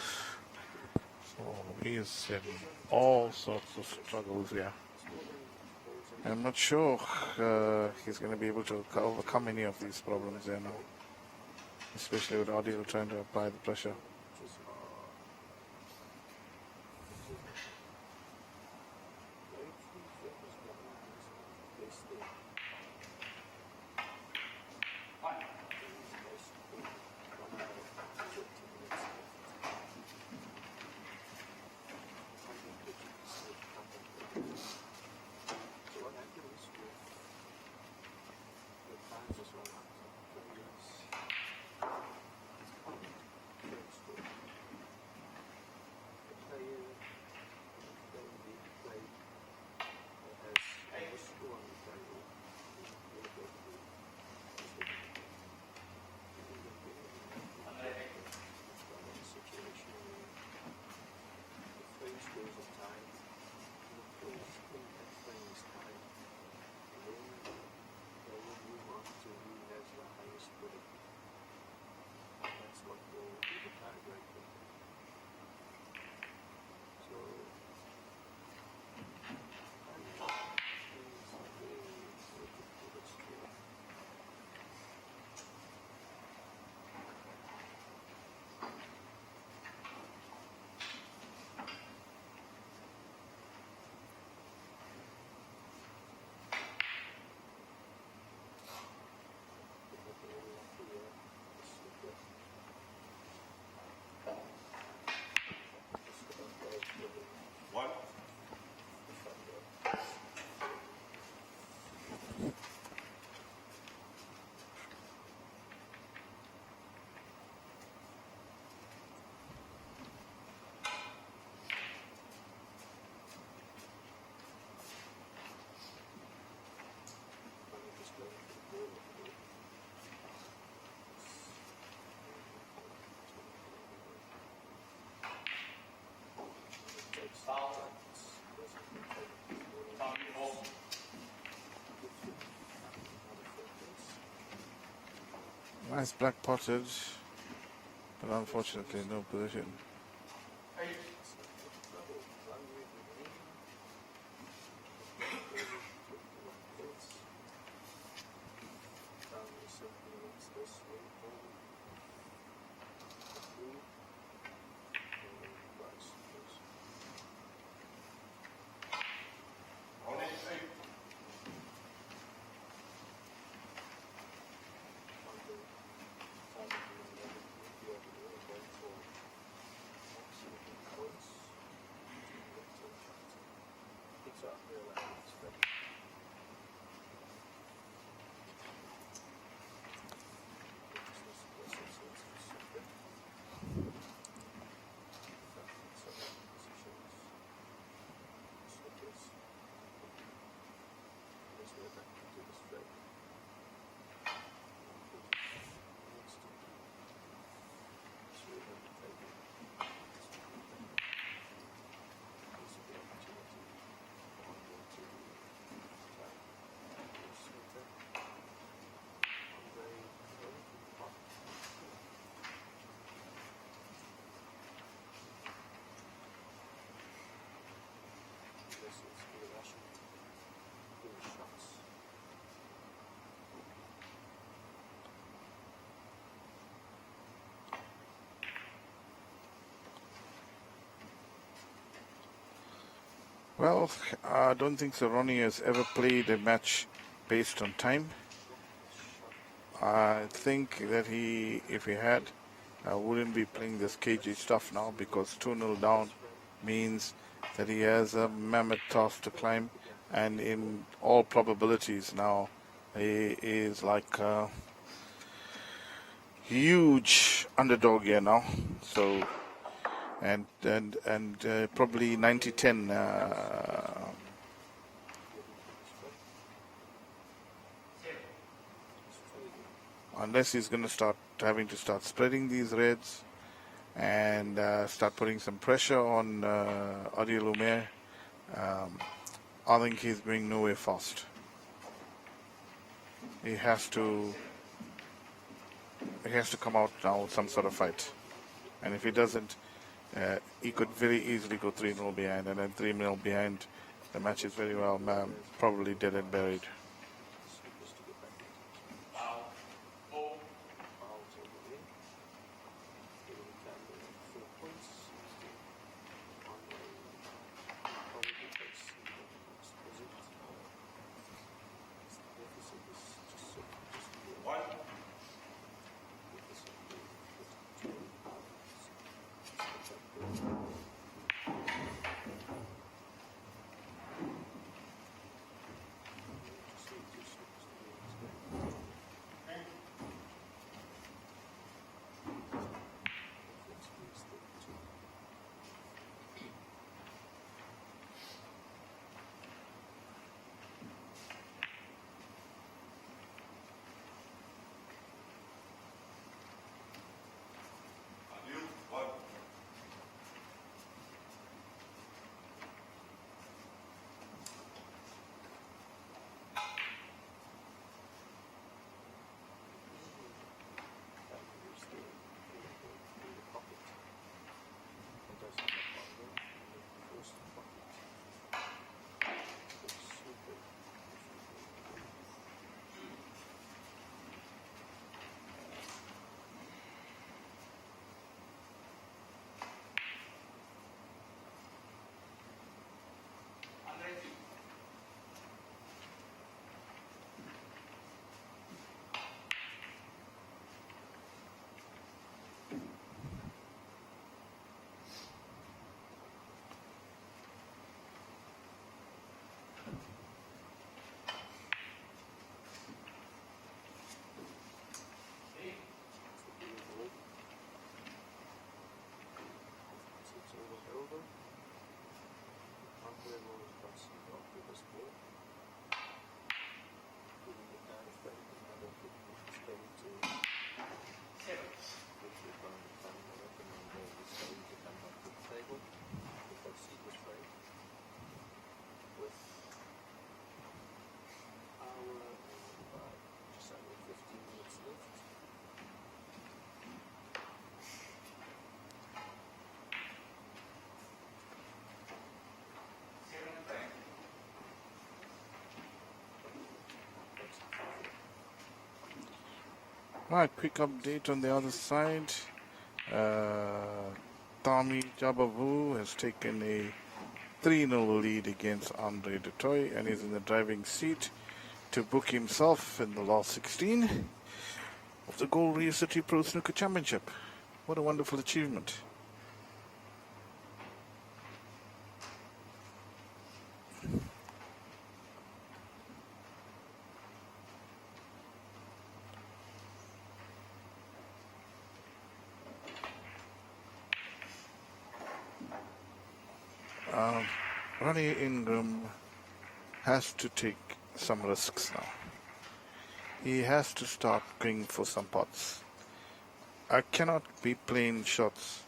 So he is in all sorts of struggles here. I'm not sure he's going to be able to overcome any of these problems there now, especially with Adil trying to apply the pressure. Nice black potted, but unfortunately no position. Well, I don't think so. Ronnie has ever played a match based on time. I think that if he had, wouldn't be playing this cagey stuff now, because 2-0 down means that he has a mammoth task to climb, and in all probabilities now he is like a huge underdog here now. So and probably 90-10 unless he's going to start having to start spreading these reds and start putting some pressure on Adil Umair. I think he's going nowhere fast. He has to come out now with some sort of fight, and if he doesn't, he could very easily go 3-0 behind, and then 3-0 behind, the match is very well probably dead and buried. Right, quick update on the other side. Tommy Jabavu has taken a 3-0 lead against Andre Dutoy and is in the driving seat to book himself in the last 16 of the Gold Rio City Pro Snooker Championship. What a wonderful achievement. Ronnie Ingram has to take some risks now. He has to start going for some pots. I cannot be playing shots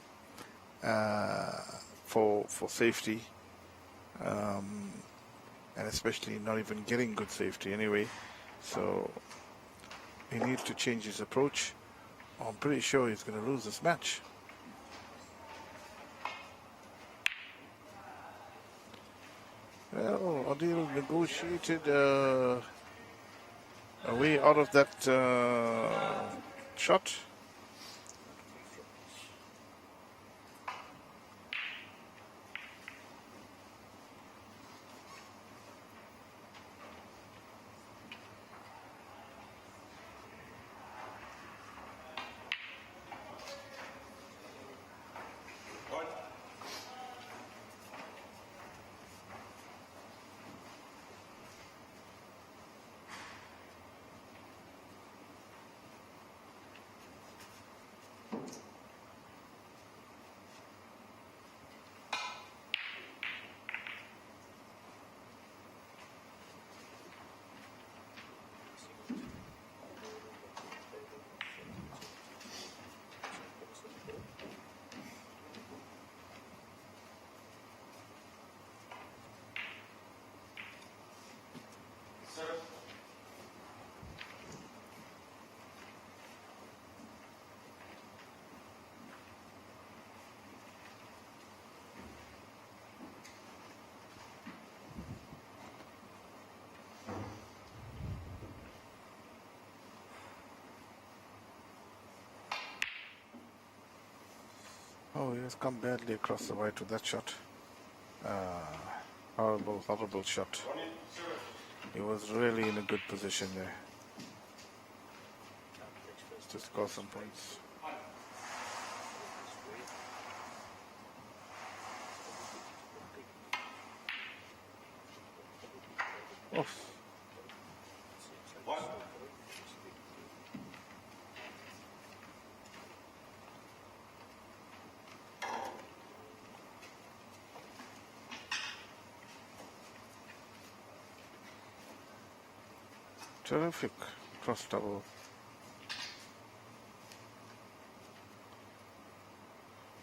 for safety, and especially not even getting good safety anyway. So he needs to change his approach. I'm pretty sure he's going to lose this match. Well, Adil negotiated a way out of that shot. Oh, he has come badly across the white with that shot. Horrible, horrible shot. He was really in a good position there. To score some points. Oof. Terrific cross double.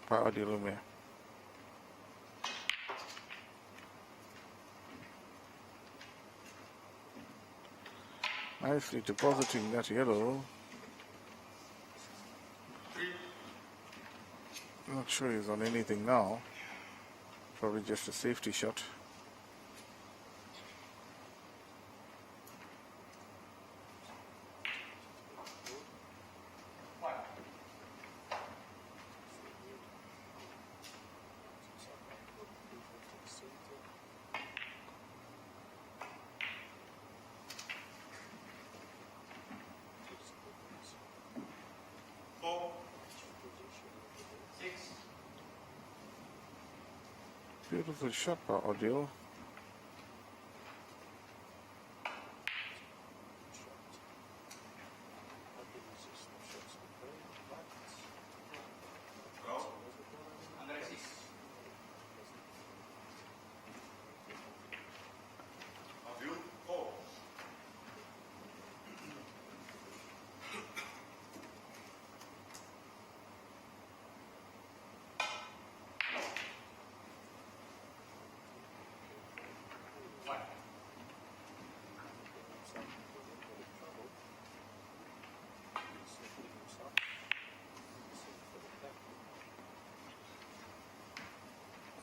Power di Lume. Nicely depositing that yellow. Not sure he's on anything now. Probably just a safety shot. Beautiful shot by Odile.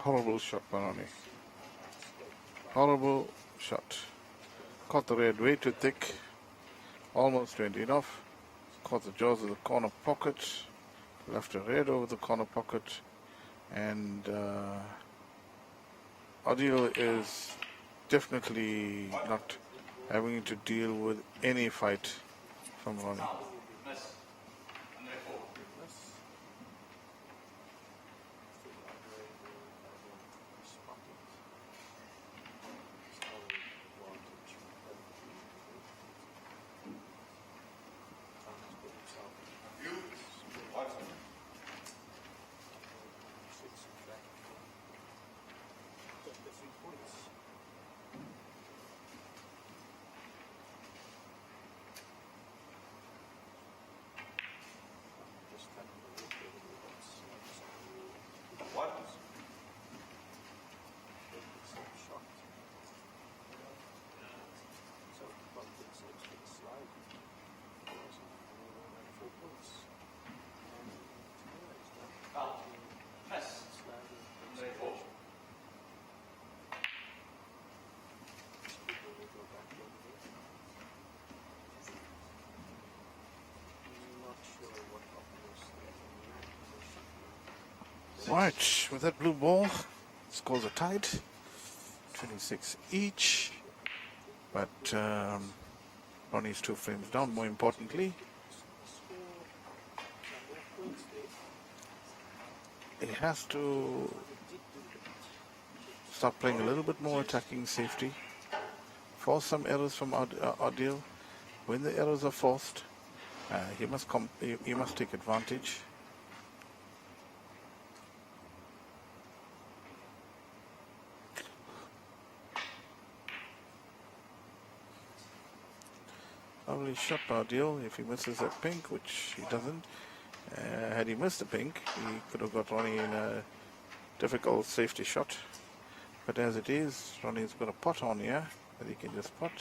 Horrible shot, Banani. Horrible shot. Caught the red way too thick. Almost went in off. Caught the jaws of the corner pocket. Left a red over the corner pocket. And Odile is definitely not having to deal with any fight from Ronnie. Right, with that blue ball, scores are tied, 26 each, but Ronnie's 2 frames down, more importantly. He has to start playing a little bit more attacking safety, force some errors from Odile. When the errors are forced, he must take advantage. Lovely shot by Odile if he misses that pink, which he doesn't. Had he missed the pink, he could have got Ronnie in a difficult safety shot. But as it is, Ronnie's got a pot on here that he can just pot.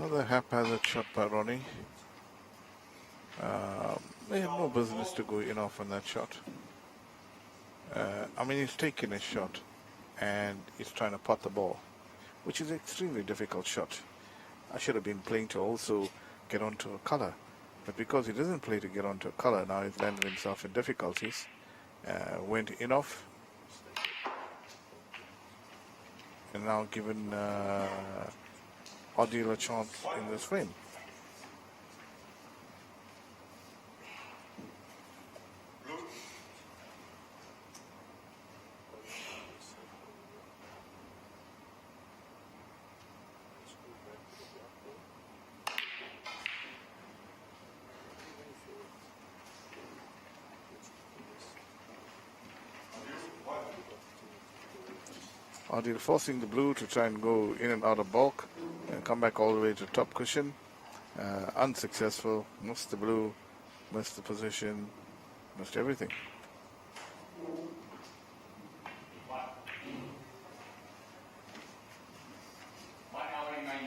Another haphazard shot by Ronnie. They have no business to go in off on that shot. I mean, he's taking a shot and he's trying to putt the ball, which is an extremely difficult shot. I should have been playing to also get onto a color, but because he doesn't play to get onto a color, now he's landed himself in difficulties. Went in off, and now given Odile a chance in this frame. Odile forcing the blue to try and go in and out of bulk and come back all the way to top cushion. Unsuccessful. Missed the blue, missed the position, missed everything.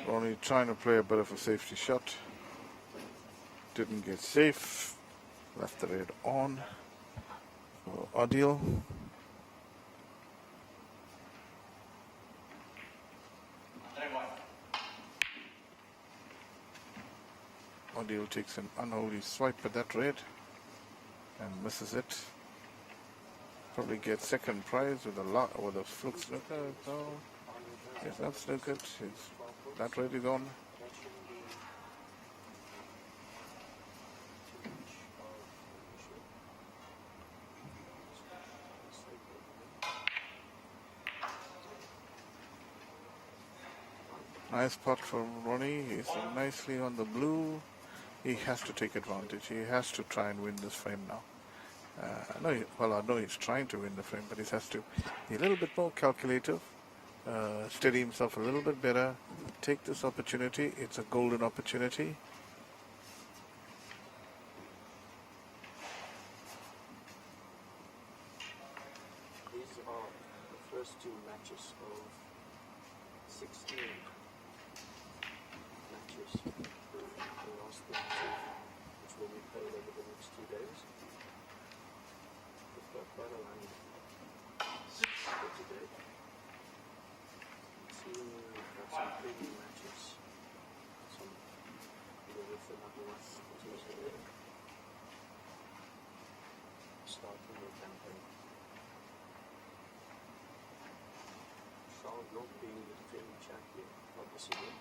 Only trying to play a bit of a safety shot. Didn't get safe. Left the red on. So Odile. Odile takes an unholy swipe at that red and misses it. Probably gets second prize with a fluke snooker. No, yes, that's snooker. That red is on. Nice putt from Ronnie. He's nicely on the blue. He has to take advantage. He has to try and win this frame now. I know he's trying to win the frame, but he has to be a little bit more calculative, steady himself a little bit better, take this opportunity. It's a golden opportunity. These are the first two matches of 16 matches. The last one, which will be played over the next 2 days. We've got quite a line for today. See, we've got some preview matches. Some with the number one teams today. Starting the campaign. Charlotte not being the defending champion of the season.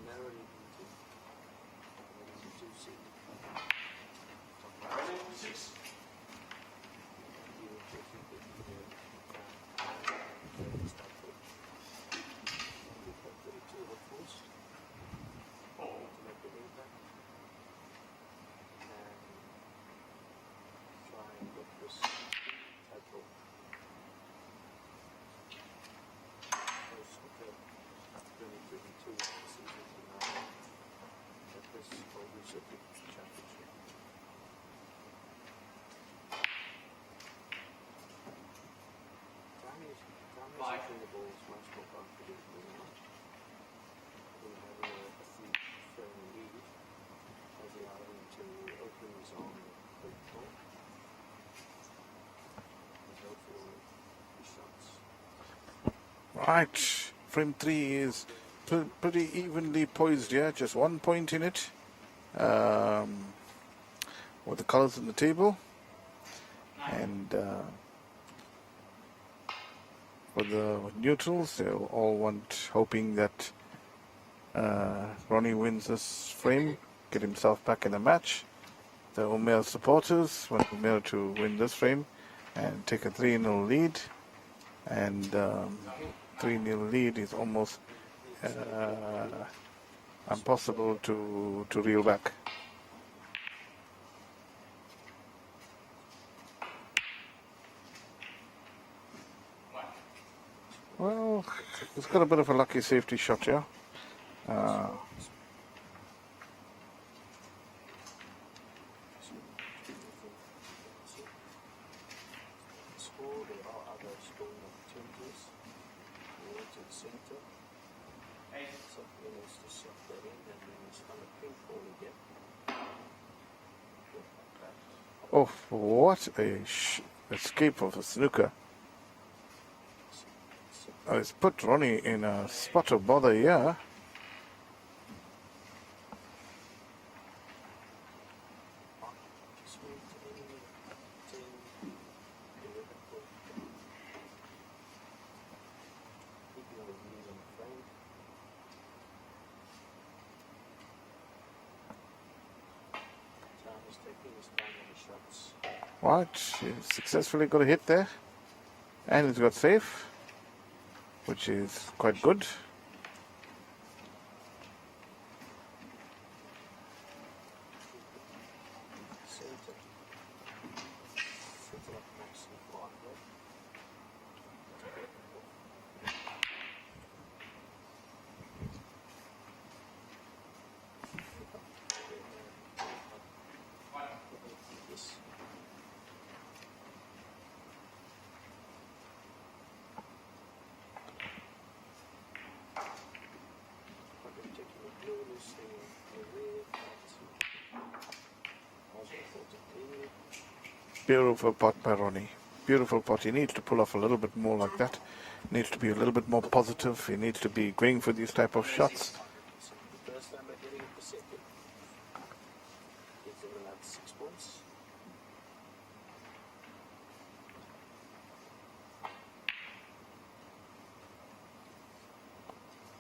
Narrowly beaten. That is a 2 seed. The ball is much more confident now. We have a few firm lead as they are to open his arm with the ball. And go for the shots. Right, frame 3 is pretty evenly poised here, just 1 point in it. With the colors on the table. And for the neutrals, they all hoping that Ronnie wins this frame, get himself back in the match. The Umair supporters want Umair to win this frame and take a 3-0 lead. And 3-0 lead is almost impossible to reel back. Well, he's got a bit of a lucky safety shot here. Something else to set that in, and then it's on a pin ball again. Oh, what a escape of a snooker. Oh, it's put Ronnie in a spot of bother here. What? He successfully got a hit there. And he's got safe, which is quite good. Beautiful pot by Ronnie. Beautiful pot. He needs to pull off a little bit more like that. Needs to be a little bit more positive. He needs to be going for these type of shots.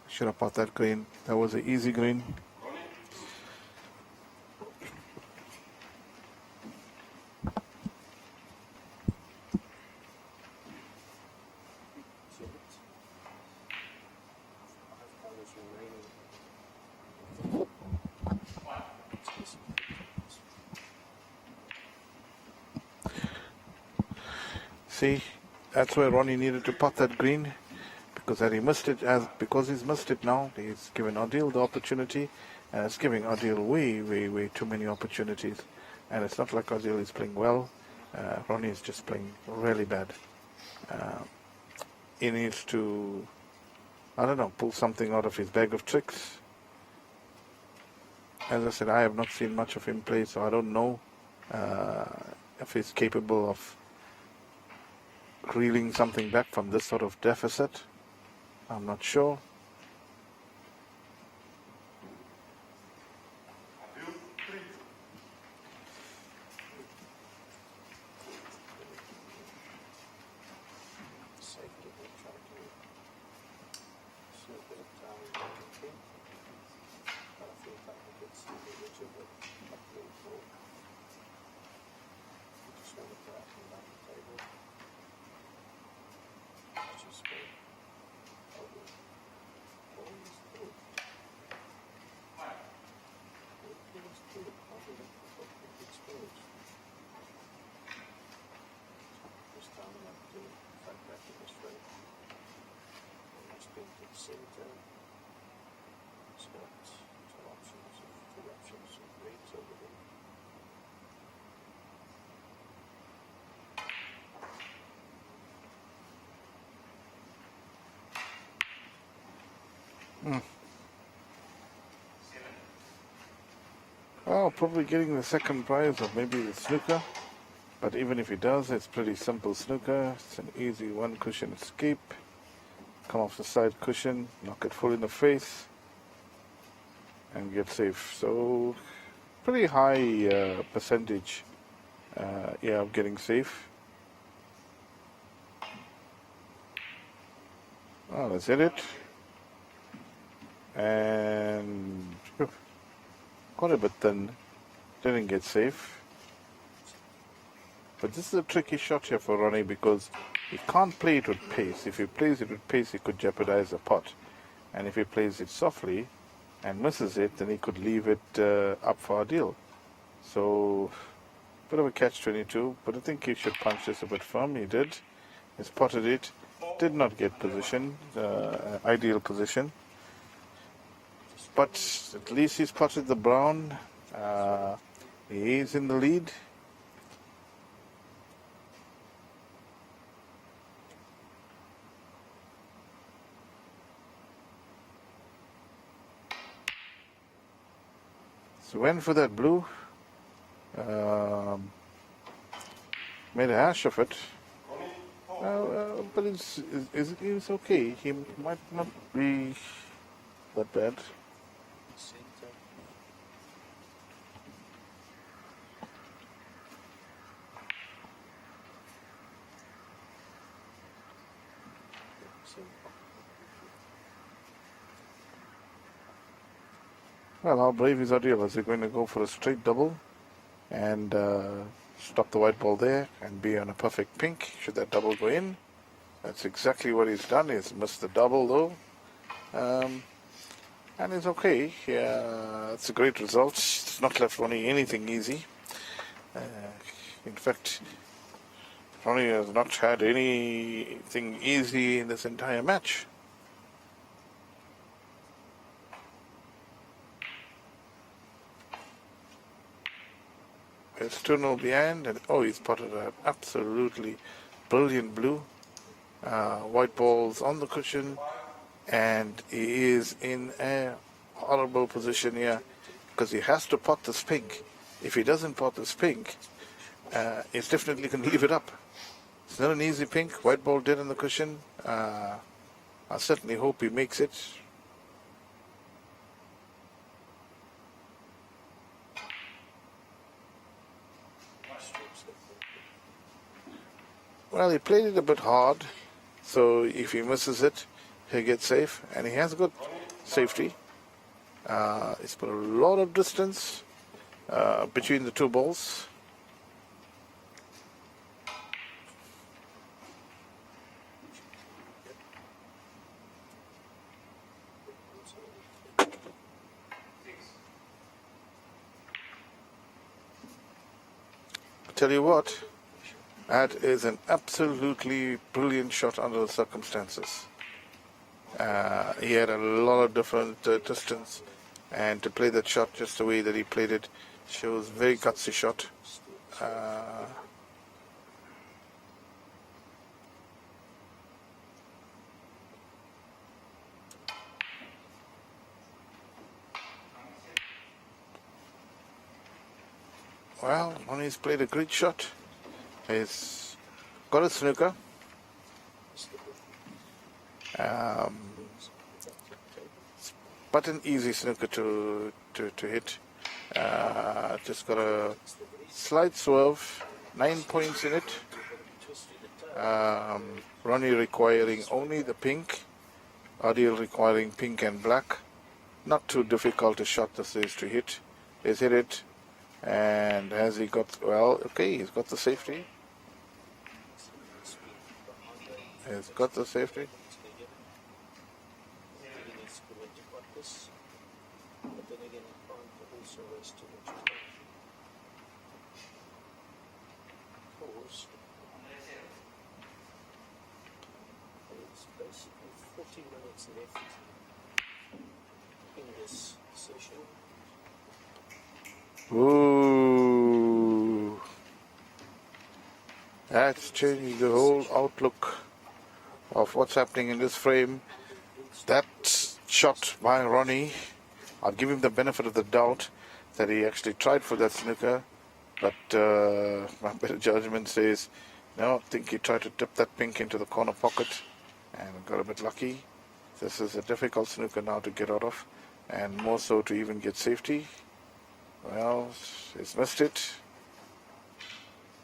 Should have pot that green. That was an easy green. See, that's where Ronnie needed to pot that green, because had he missed it, because he's missed it now, he's given Adil the opportunity, and it's giving Adil way too many opportunities. And it's not like Adil is playing well. Ronnie is just playing really bad. He needs to, I don't know, pull something out of his bag of tricks. As I said, I have not seen much of him play, so I don't know if he's capable of reeling something back from this sort of deficit. I'm not sure. Oh, probably getting the second prize or maybe the snooker. But even if he does, it's pretty simple snooker. It's an easy one cushion escape. Come off the side cushion, knock it full in the face, and get safe. So, pretty high percentage of getting safe. Oh, that's it. And got a bit thin. Didn't get safe. But this is a tricky shot here for Ronnie because he can't play it with pace. If he plays it with pace, he could jeopardize the pot. And if he plays it softly and misses it, then he could leave it up for a deal. So, bit of a catch-22, but I think he should punch this a bit firm. He did. He spotted it. Did not get position, ideal position. But at least he spotted the brown. He is in the lead. So went for that blue. Made a hash of it. But it's okay. He might not be that bad. Center. So, Well, how brave is Adil? Is he going to go for a straight double and stop the white ball there and be on a perfect pink? Should that double go in? That's exactly what he's done. He's missed the double though. And it's okay. Yeah, it's a great result. It's not left Ronnie anything easy. In fact, Ronnie has not had anything easy in this entire match. It's 2-0 behind, and he's spotted an absolutely brilliant blue. White balls on the cushion, and he is in a horrible position here because he has to pot this pink. If he doesn't pot this pink, he's definitely going to leave it up. It's not an easy pink. White ball dead on the cushion. I certainly hope he makes it. Well, he played it a bit hard, so if he misses it, he'll get safe, and he has good safety. He's put a lot of distance between the two balls. I tell you what, that is an absolutely brilliant shot under the circumstances. He had a lot of different distance, and to play that shot just the way that he played it shows very gutsy shot. Well, Ronnie's played a great shot. He's got a snooker. But an easy snooker to hit. Just got a slight swerve, 9 points in it. Ronnie requiring only the pink. Adil requiring pink and black. Not too difficult a shot this is to hit. He's hit it. And has he got, well, okay, he's got the safety. He's got the safety. But then again, you can't also waste too much time. Because it's basically 40 minutes left in this session. Ooh. That's changed the whole outlook of what's happening in this frame. That shot by Ronnie, I'll give him the benefit of the doubt that he actually tried for that snooker, but my better judgment says, no, I think he tried to tip that pink into the corner pocket and got a bit lucky. This is a difficult snooker now to get out of, and more so to even get safety. Well, he's missed it.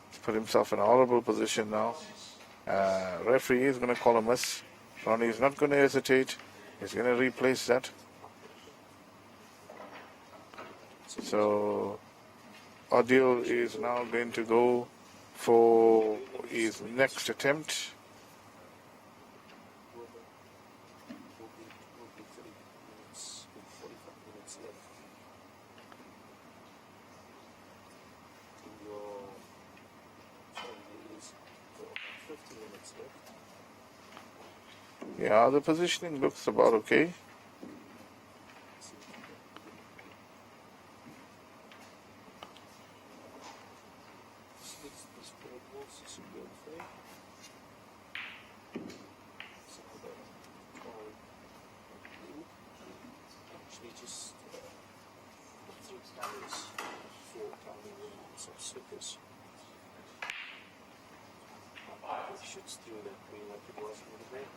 He's put himself in a horrible position now. Referee is going to call a miss. Ronnie is not going to hesitate. He's going to replace that. So Adil is now going to go for his next attempt. Will be 30 minutes, 45 minutes left. In your time is 50 minutes left. Yeah, the positioning looks about okay. This board was a good thing. So actually just players, 4 tiny units of slippers. It should steal that queen like it was in the game.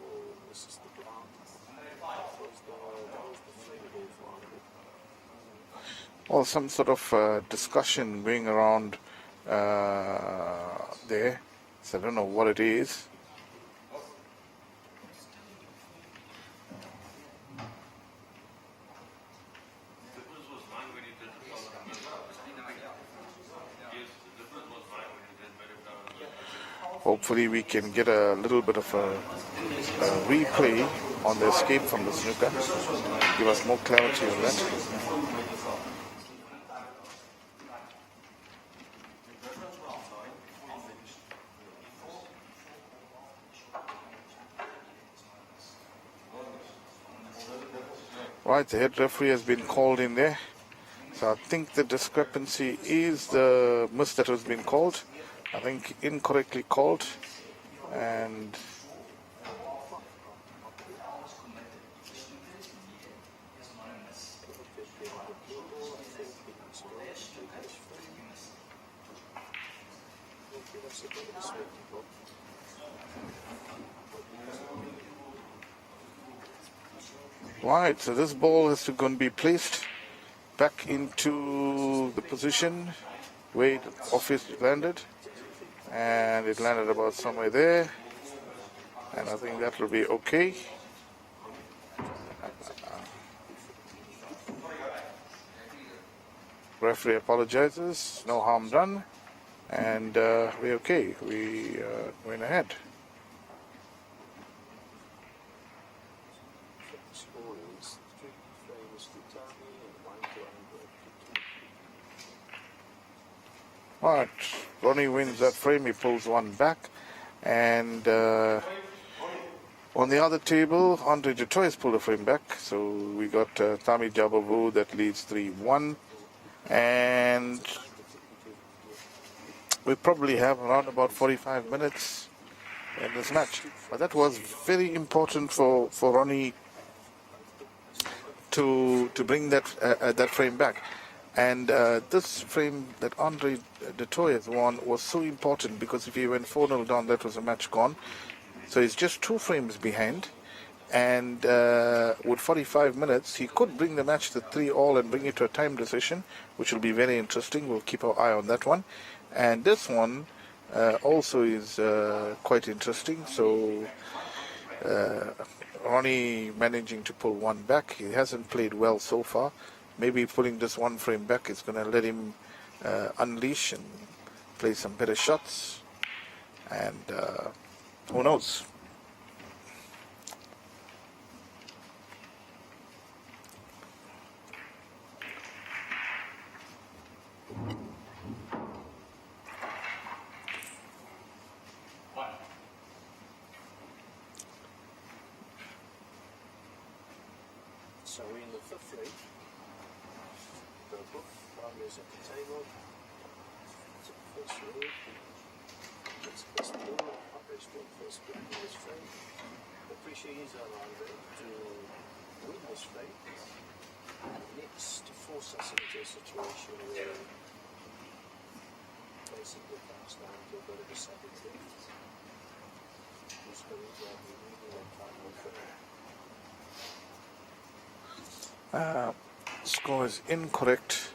Oh, this is the ground. That was the flavorful for Andre. Well, some sort of discussion going around there. So I don't know what it is. Hopefully we can get a little bit of a replay on the escape from the snooker. Give us more clarity on that. Right, the head referee has been called in there. So I think the discrepancy is the miss that has been called. I think incorrectly called. And right, so this ball is going to be placed back into the position where it obviously landed, and it landed about somewhere there, and I think that will be okay. Referee apologizes, no harm done, and we're okay. We went ahead. Alright, Ronnie wins that frame, he pulls one back, and on the other table, Andre Dutoit has pulled a frame back, so we got Tami Jabavu that leads 3-1, and we probably have around about 45 minutes in this match. But that was very important for Ronnie to bring that frame back. And this frame that Andre Dutoit has won was so important because if he went 4-0 down, that was a match gone. So he's just 2 frames behind. And with 45 minutes, he could bring the match to 3-all and bring it to a time decision, which will be very interesting. We'll keep our eye on that one. And this one also is quite interesting. So Ronnie managing to pull one back. He hasn't played well so far. Maybe pulling this one frame back is going to let him unleash and play some better shots. And who knows? So we're in the 5th league. Purple, Andre's at the table. It's the first league. Let's press the ball. Andre's won first black in this frame. Appreciate his Andre to win this frame. And next to force us into a situation where basically comes down to a bit of a second league. Who's going to be leading that final frame? Score is incorrect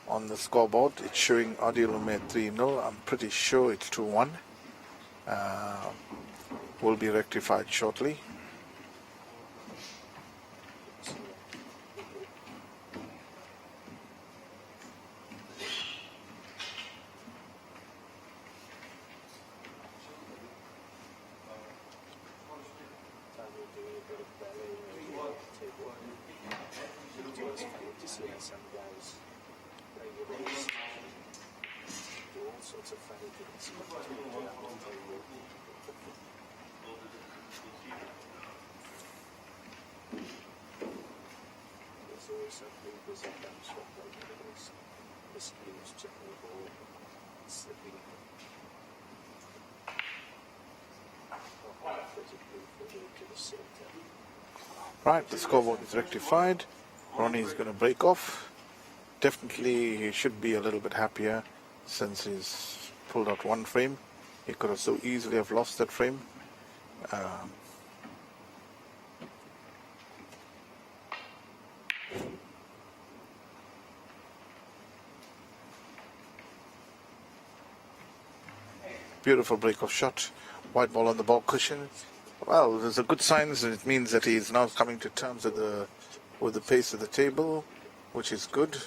on the scoreboard. It's showing Adil Umair 3-0. I'm pretty sure it's 2-1. Will be rectified shortly. Some guys play with us. Do all sorts of funny things. There's always something busy comes from those miscues, checking the ball, slipping. Right, the scoreboard is rectified. Ronnie is going to break off. Definitely he should be a little bit happier since he's pulled out one frame. He could have so easily have lost that frame. Beautiful break-off shot. White ball on the ball cushion. Well, there's a good sign. It means that he's now coming to terms with the pace of the table, which is good.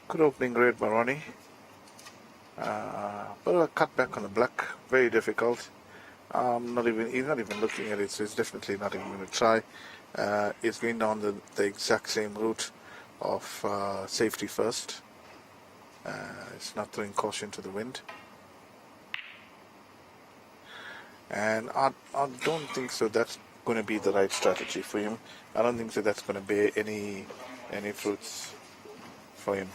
Good opening grade by Ronnie. But a cut back on the black, very difficult. He's not even looking at it, so he's definitely not even going to try. It's going down the exact same route of safety first. It's not throwing caution to the wind. And I don't think so that's going to be the right strategy for him. I don't think so that's going to bear any fruits for him.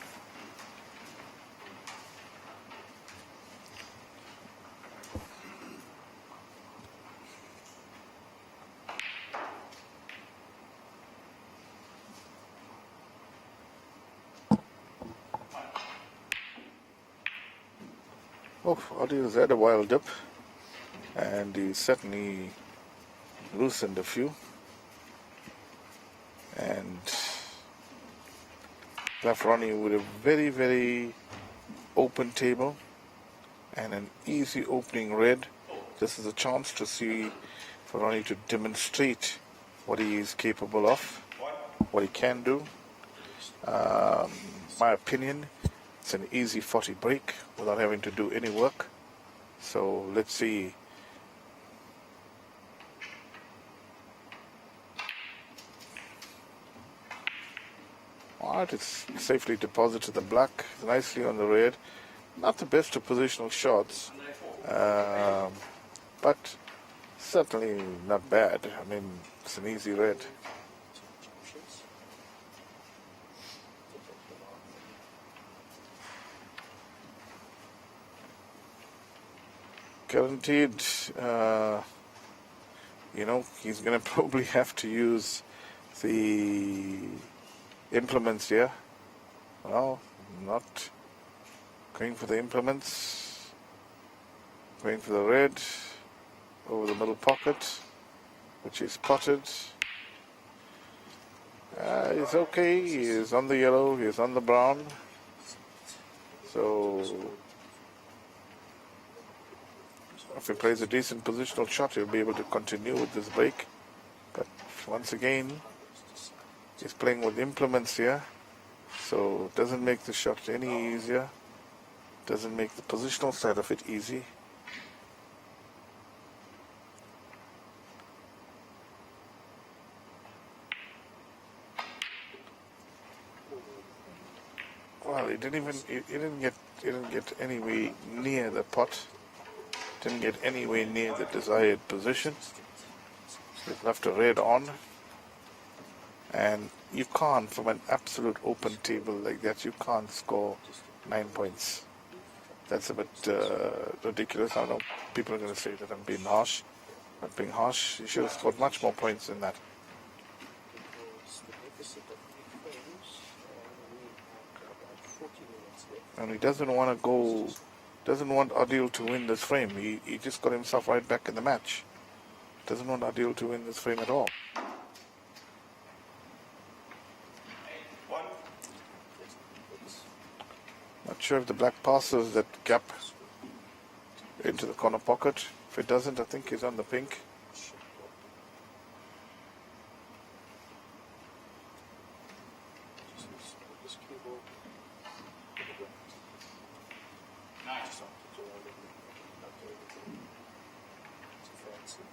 Oh, Adi's had a wild dip, and he certainly loosened a few, and left Ronnie with a very, very open table and an easy opening red. This is a chance to see for Ronnie to demonstrate what he is capable of, what he can do. My opinion, it's an easy 40 break without having to do any work. So let's see. Alright, it's safely deposited the black, nicely on the red. Not the best of positional shots, but certainly not bad. I mean, it's an easy red. Guaranteed, he's going to probably have to use the implements here. Well, not going for the implements. Going for the red over the middle pocket, which is potted. He's okay. He's on the yellow. He's on the brown. So if he plays a decent positional shot, he'll be able to continue with this break. But once again, he's playing with implements here, so it doesn't make the shot any easier. Doesn't make the positional side of it easy. Well, he didn't get anywhere near the pot. Didn't get anywhere near the desired position. He's left a red on. And you can't, from an absolute open table like that, you can't score 9 points. That's a bit ridiculous. I know people are going to say that I'm being harsh. Not being harsh. You should have scored much more points than that. And he doesn't want Adil to win this frame. He just got himself right back in the match. Doesn't want Adil to win this frame at all. Not sure if the black passes that gap into the corner pocket. If it doesn't, I think he's on the pink. ball. Nice. Just up to draw a little bit. Not doing anything. Too fancy.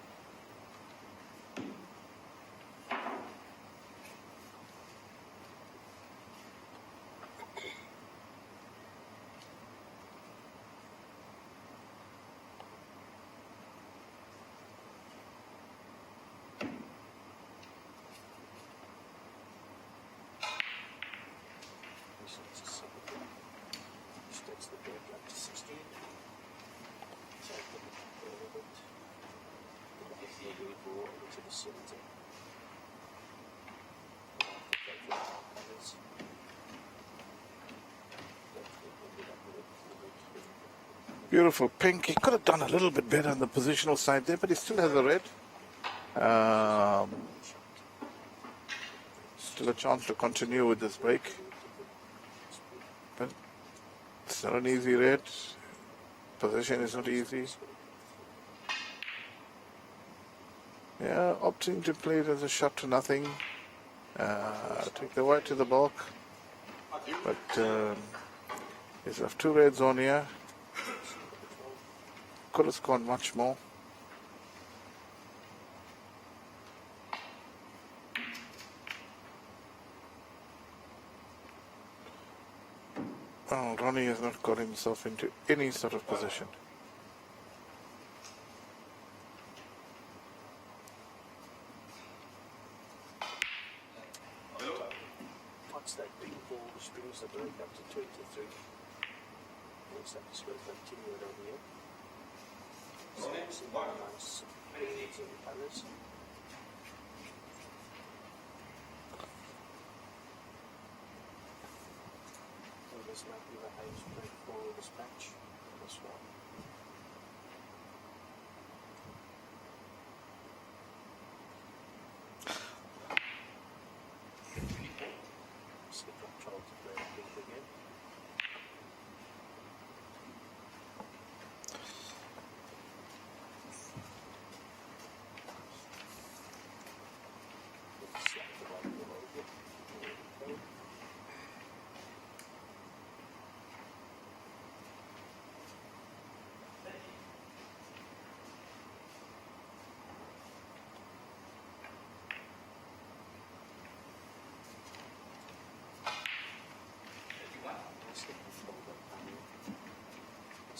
Sticks the break up to 16. So I put it a little bit. Get the ugly ball into the center. Beautiful pink. He could have done a little bit better on the positional side there, but he still has a red. Still a chance to continue with this break. But it's not an easy red. Position is not easy. Yeah, opting to play it as a shot to nothing. Take the white to the bulk. But he's left two reds on here. Could have scored much more. Oh, Ronnie has not got himself into any sort of position. Once that big ball springs the break up to 23. Looks like he's going to continue it over here. So it's a nice greens and colours. So this might be the highest break for this match. This one. Skip up trial to play a big again.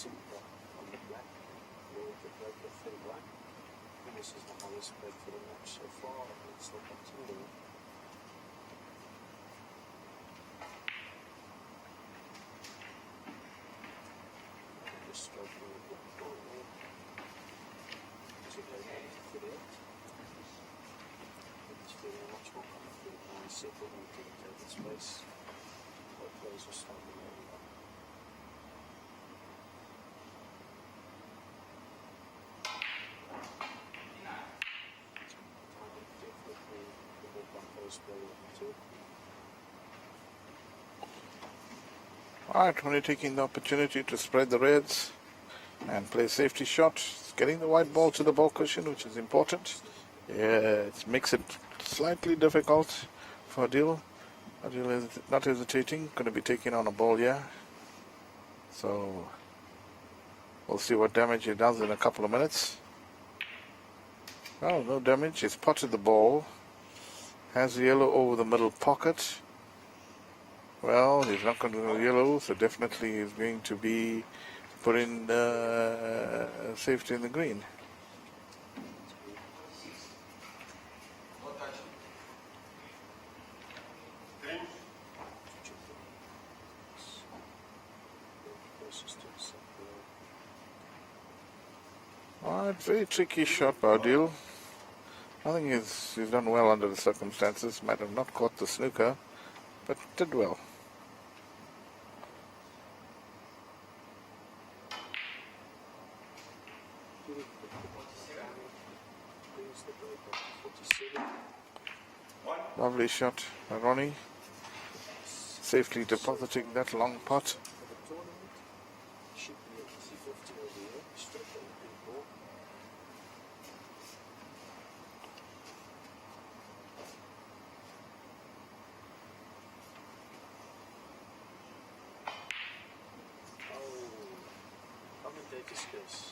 On the black, with the break of 31. And this is the highest break for the match so far, and it's still continuing. And just stroking the black ball there. So they're going to fit it. It's feeling much more comfortable and settled into the table space. Both players are standing over. Alright, only taking the opportunity to spread the reds and play safety shot. Getting the white ball to the ball cushion, which is important. Yeah, it makes it slightly difficult for Adil. Adil is not hesitating, going to be taking on a ball here. So we'll see what damage he does in a couple of minutes. Oh, no damage. He's potted the ball. Has the yellow over the middle pocket. Well, he's not going to go yellow, so definitely he's going to be putting safety in the green. Alright, very tricky shot by Adil. I think he's done well under the circumstances. Might have not caught the snooker, but did well. Lovely shot by Ronnie. Safely depositing that long putt. they discuss.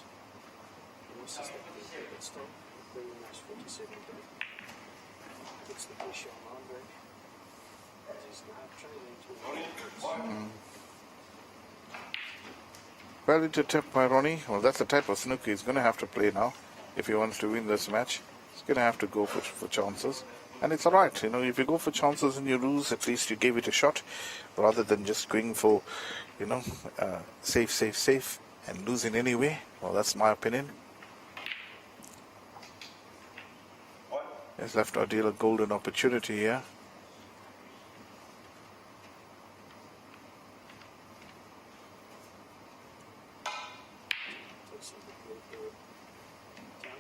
Once it's that big, it's still very nice 47 day. Puts the pressure on Andre. He's now training to Value to tip by Ronnie. Well, that's the type of snooker he's going to have to play now if he wants to win this match. He's going to have to go for chances. And it's alright, you know, if you go for chances and you lose, at least you gave it a shot rather than just going for, you know, safe, and losing anyway. Well, that's my opinion. He's left Adil a golden opportunity here.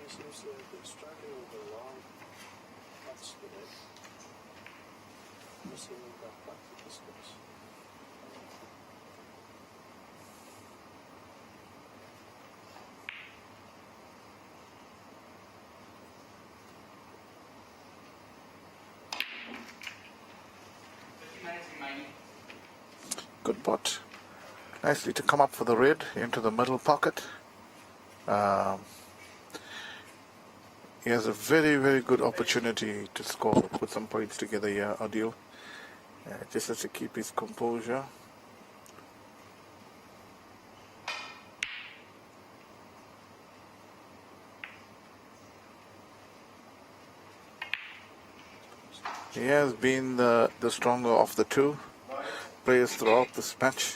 seems to have been struggling with the long cuts today. We'll see what that back to discuss. Good pot. Nicely to come up for the red into the middle pocket. He has a very, very good opportunity to score, put some points together here, Adil. Just has to keep his composure. He has been the stronger of the two players throughout this match.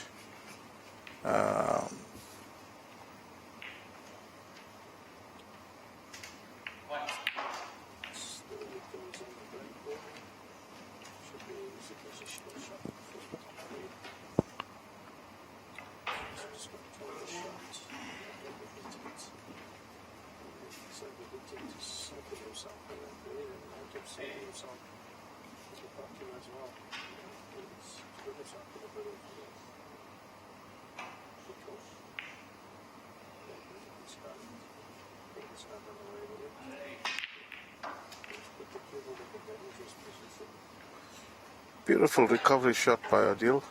Beautiful recovery shot by Adil.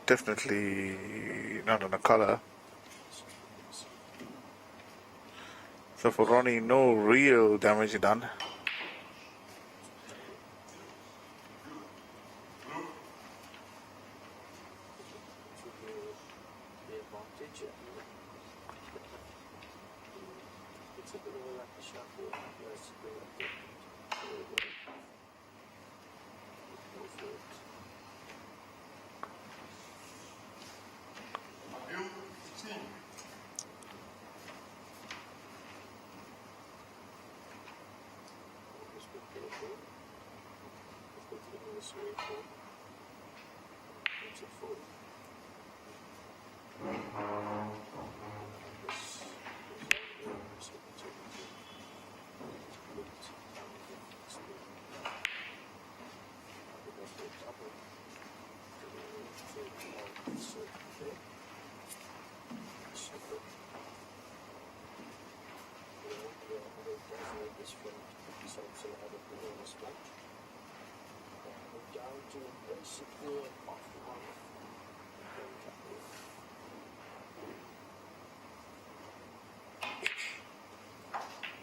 Definitely not on a colour. So for Ronnie, no real damage done.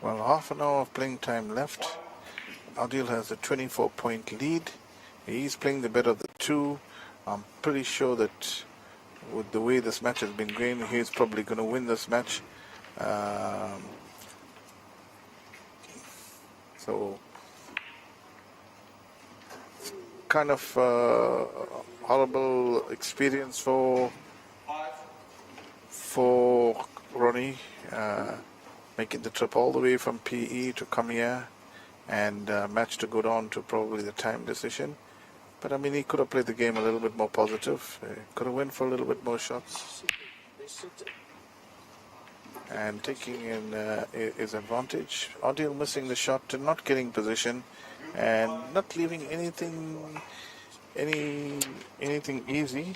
Well, half an hour of playing time left. Adil has a 24-point lead. He's playing the better of the two. I'm pretty sure that with the way this match has been going, he's probably going to win this match. So, kind of horrible experience for Ronnie. Making the trip all the way from PE to come here and match to go down to probably the time decision. But I mean, he could have played the game a little bit more positive. Could have went for a little bit more shots. And taking in his advantage. Adil missing the shot and not getting position and not leaving anything easy.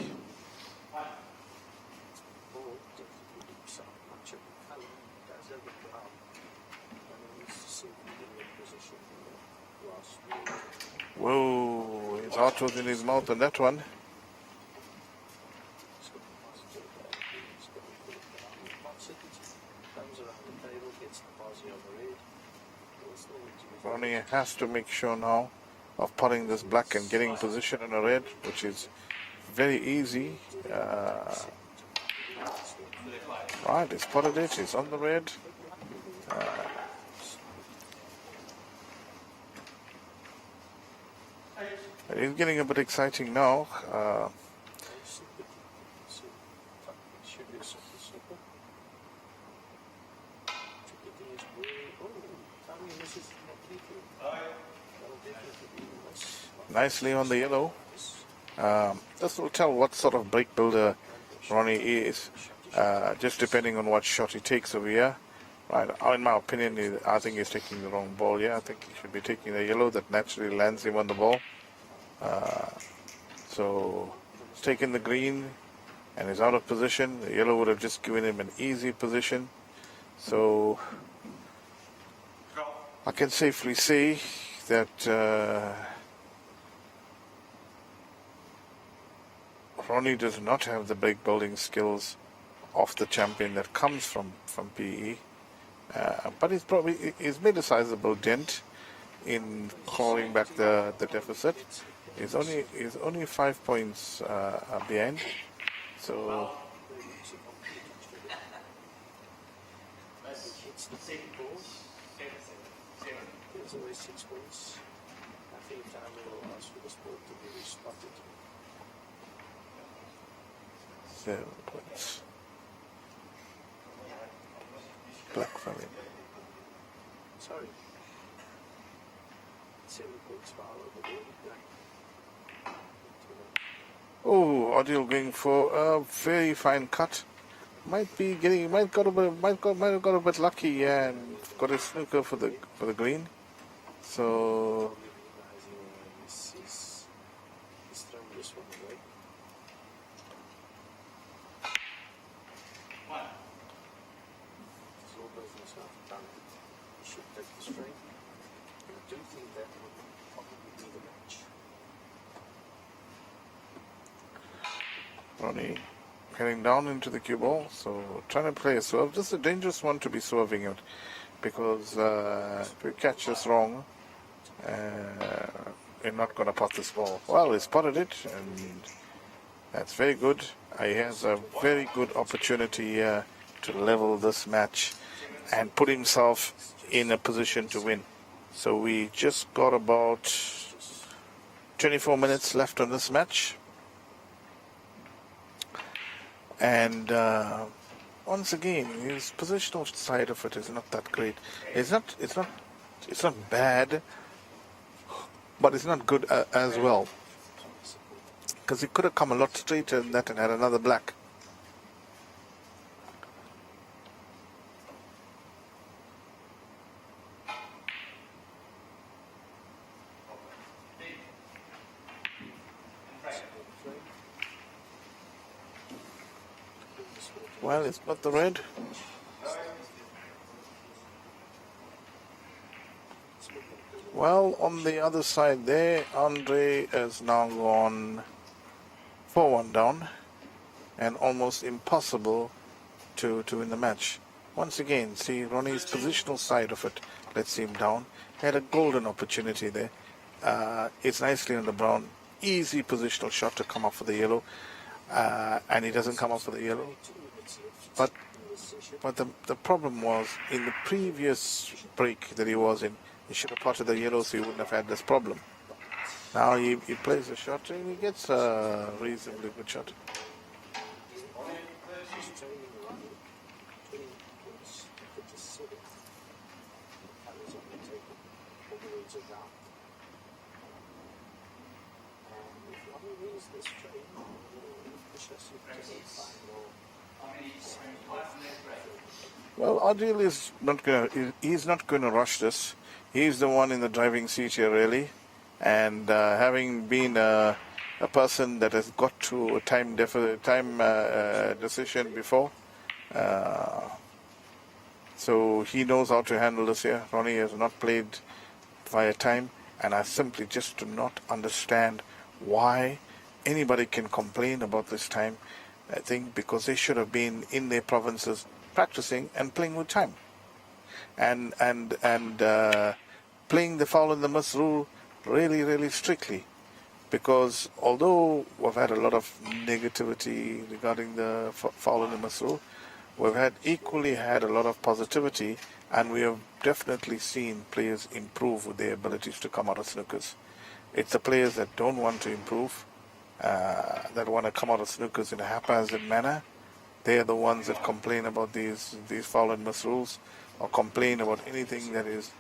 Whoa, his heart was in his mouth on that one. has to make sure now of putting this black and getting position in a red, which is very easy. Right, he's spotted it. He's on the red. It's getting a bit exciting now. Should be super, super. Nicely on the yellow. This will tell what sort of break builder Ronnie is, just depending on what shot he takes over here. Right, in my opinion, I think he's taking the wrong ball. Yeah, I think he should be taking the yellow that naturally lands him on the ball. So he's taking the green and is out of position. The yellow would have just given him an easy position. So I can safely say that Ronnie does not have the break building skills of the champion that comes from PE. But he's made a sizable dent in clawing back the deficit. He's only 5 points behind. So There's always 6 points. I think time will ask for the sport to be respotted. 7 points. Black for him. Sorry. 7 points far over the black. Oh, Odile going for a very fine cut. Might have got a bit lucky, yeah, and got a snooker for the green. So He's thrown this one away. It's all goes himself done. He should take the straight. And I do think that would probably be the match. Ronnie heading down into the cue ball, so trying to play a swerve. This is a dangerous one to be swerving it, because if you catch this wrong, you're not going to pot this ball. Well, he spotted it, and that's very good. He has a very good opportunity here to level this match and put himself in a position to win. So we just got about 24 minutes left on this match. And once again, his positional side of it is not that great. It's not bad, but it's not good as well. Because he could have come a lot straighter than that and had another black. Well, it's not the red. Well, on the other side there, Andre has now gone 4-1 down, and almost impossible to win the match. Once again, see Ronnie's positional side of it. Let's see him down. Had a golden opportunity there. It's nicely on the brown. Easy positional shot to come up for the yellow, and he doesn't come up for the yellow. But the problem was, in the previous break that he was in, he should have potted the yellow so he wouldn't have had this problem. Now he plays a shot and he gets a reasonably good shot. Well, Adil is he's not going to rush this. He's the one in the driving seat here, really. And having been a person that has got to a time decision before, so he knows how to handle this here. Ronnie has not played via time, and I simply just do not understand why anybody can complain about this time. I think because they should have been in their provinces practicing and playing with time, and playing the foul in the miss rule really, really strictly. Because although we've had a lot of negativity regarding the foul in the miss rule, we've equally had a lot of positivity, and we have definitely seen players improve with their abilities to come out of snookers. It's the players that don't want to improve, that want to come out of snookers in a haphazard manner. They are the ones that complain about these foul and miss rules, or complain about anything that is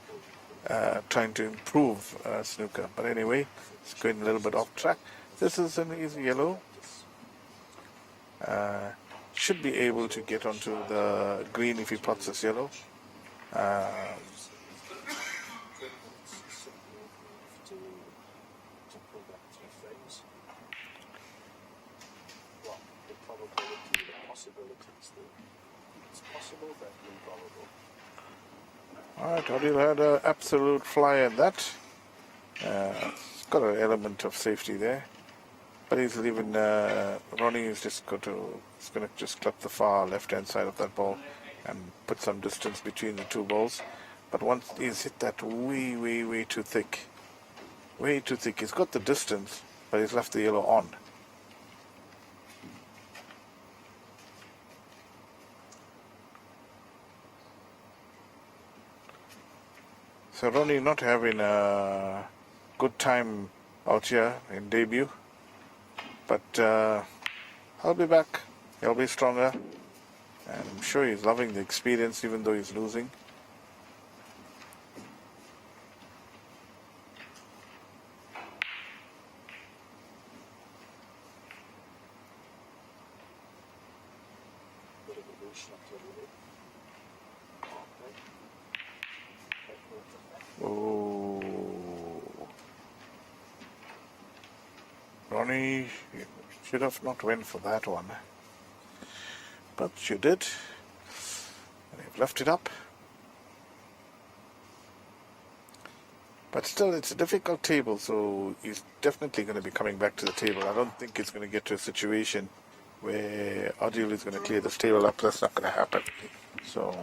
trying to improve snooker. But anyway, it's going a little bit off track. This is an easy yellow. Should be able to get onto the green if he pots this yellow. Alright, Odile had an absolute fly at that. It's got an element of safety there. But he's leaving, Ronnie is just going to just clip the far left-hand side of that ball and put some distance between the two balls. But once he's hit that way too thick. Way too thick. He's got the distance, but he's left the yellow on. So Ronnie not having a good time out here in debut. But I'll be back. He'll be stronger. And I'm sure he's loving the experience even though he's losing. Oh, Ronnie should have not went for that one, but you did, and you've left it up. But still, it's a difficult table, so he's definitely going to be coming back to the table. I don't think it's going to get to a situation where Odile is going to clear this table up. That's not going to happen. So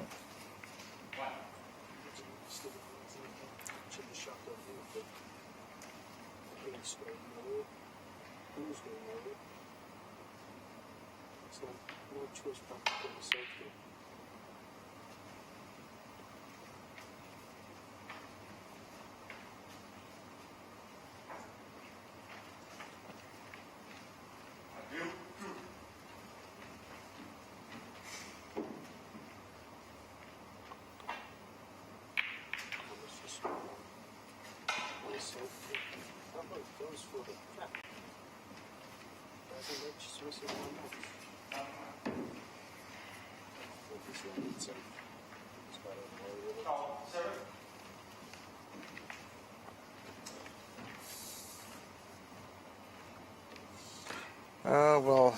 well,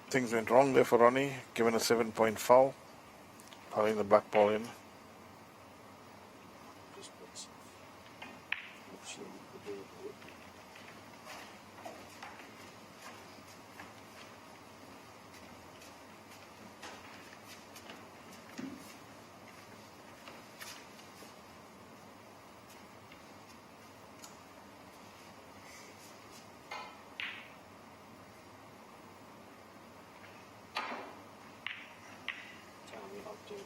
things went wrong there for Ronnie, given a 7-point foul, fouling the black ball in.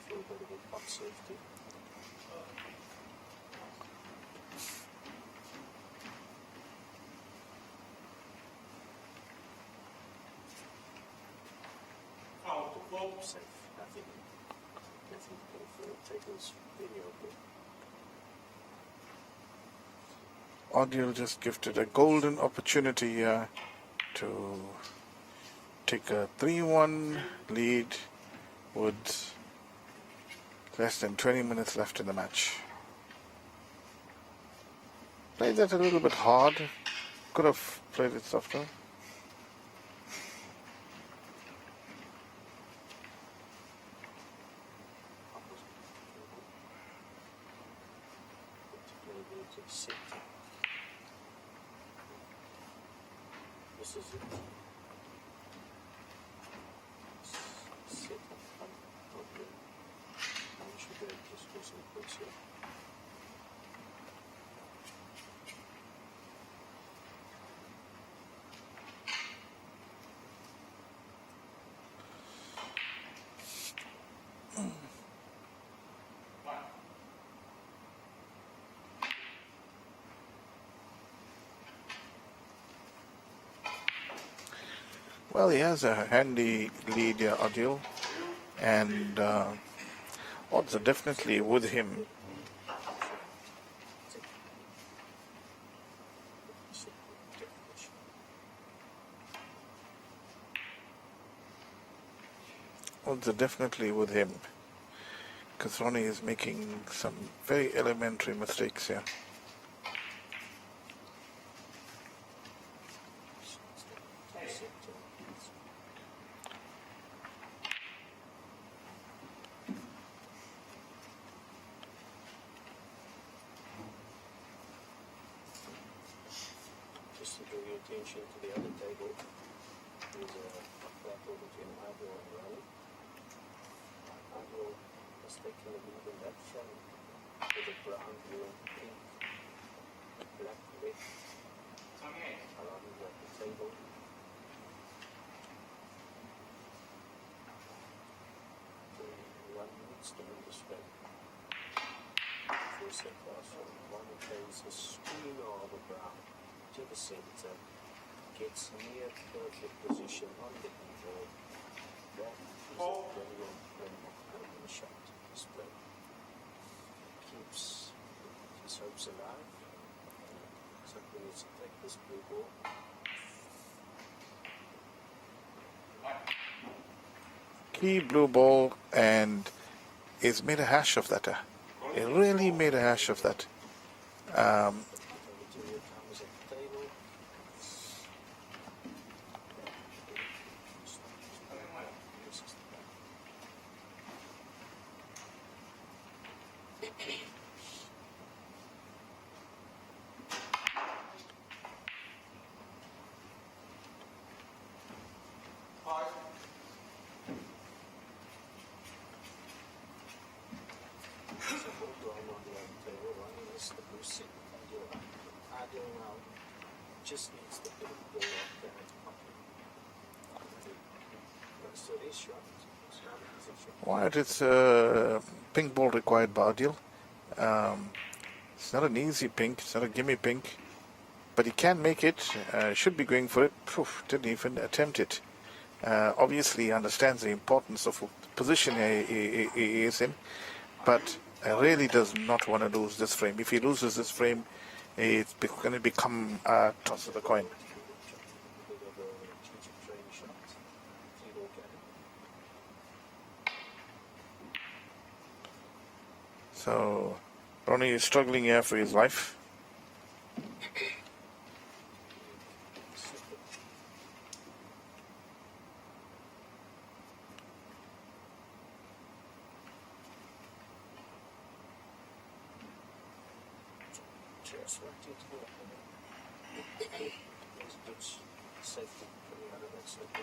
For a bit of a putt safety. Safe, I think. Take this video. Odile just gifted a golden opportunity here to take a 3-1 lead with less than 20 minutes left in the match. Played that a little bit hard. Could have played it softer. This is it. Well, he has a handy lead here, Adil, and odds are definitely with him. Odds are definitely with him, because Ronnie is making some very elementary mistakes here. Just to draw your attention to the other table, there's a battle between Adil and Rani. Adil has taken a lead in that frame with a brown, blue, and pink, black, red. Rani's at the table. One needs to win this frame. First set pass from one plays a screamer of a brown to the center, gets near perfect position on the keyboard. That is a brilliant open shot display. Keeps his hopes alive. Simply needs to take this blue ball. Key blue ball, and he's made a hash of that. He really made a hash of that. Just needs the bit of ball up there at the bottom. So this shot, it's not an easy shot. Wyatt, it's a pink ball required by Adil. It's not an easy pink, it's not a gimme pink, but he can make it, should be going for it. Didn't even attempt it. Obviously he understands the importance of the position he is in, but really does not want to lose this frame. If he loses this frame, it's going to become a toss of the coin. So Ronnie is struggling here for his life. Just right into the there's good safety coming out of that slipper.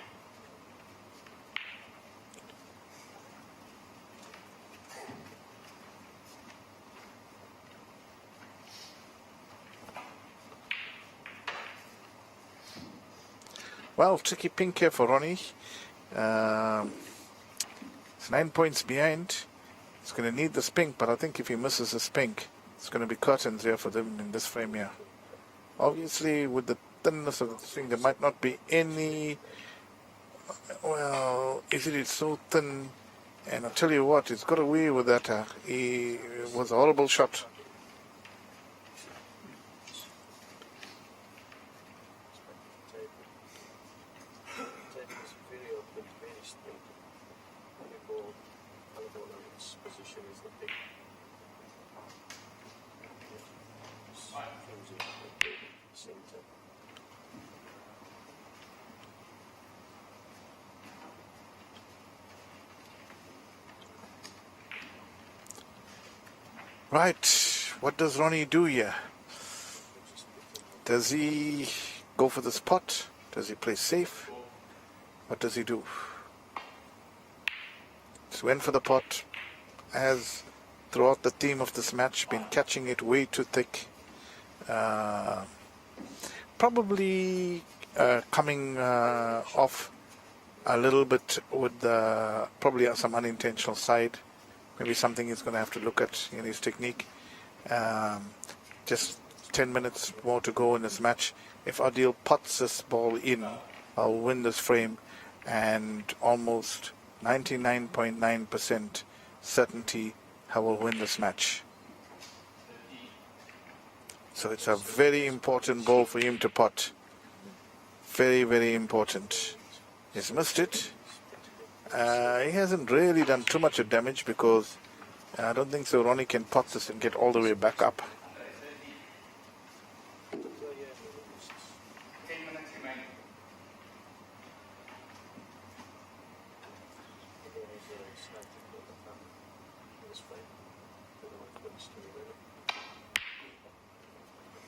Well, tricky pink here for Ronnie. It's 9 points behind. He's going to need this pink, but I think if he misses this pink, it's going to be curtains here for them in this frame here. Obviously, with the thinness of the thing, there might not be any. Well, it's so thin, and I'll tell you what, he's got away with that. It was a horrible shot. Right, what does Ronnie do here? Does he go for the spot? Does he play safe? What does he do? Just went for the pot. Has throughout the theme of this match been catching it way too thick. Probably coming off a little bit with probably some unintentional side. Maybe something he's going to have to look at in his technique. Just 10 minutes more to go in this match. If Adil puts this ball in, I'll win this frame, and almost 99.9% certainty I will win this match. So it's a very important ball for him to putt. Very, very important. He's missed it. He hasn't really done too much of damage because I don't think so Ronnie can putt this and get all the way back up. 10 minutes remaining.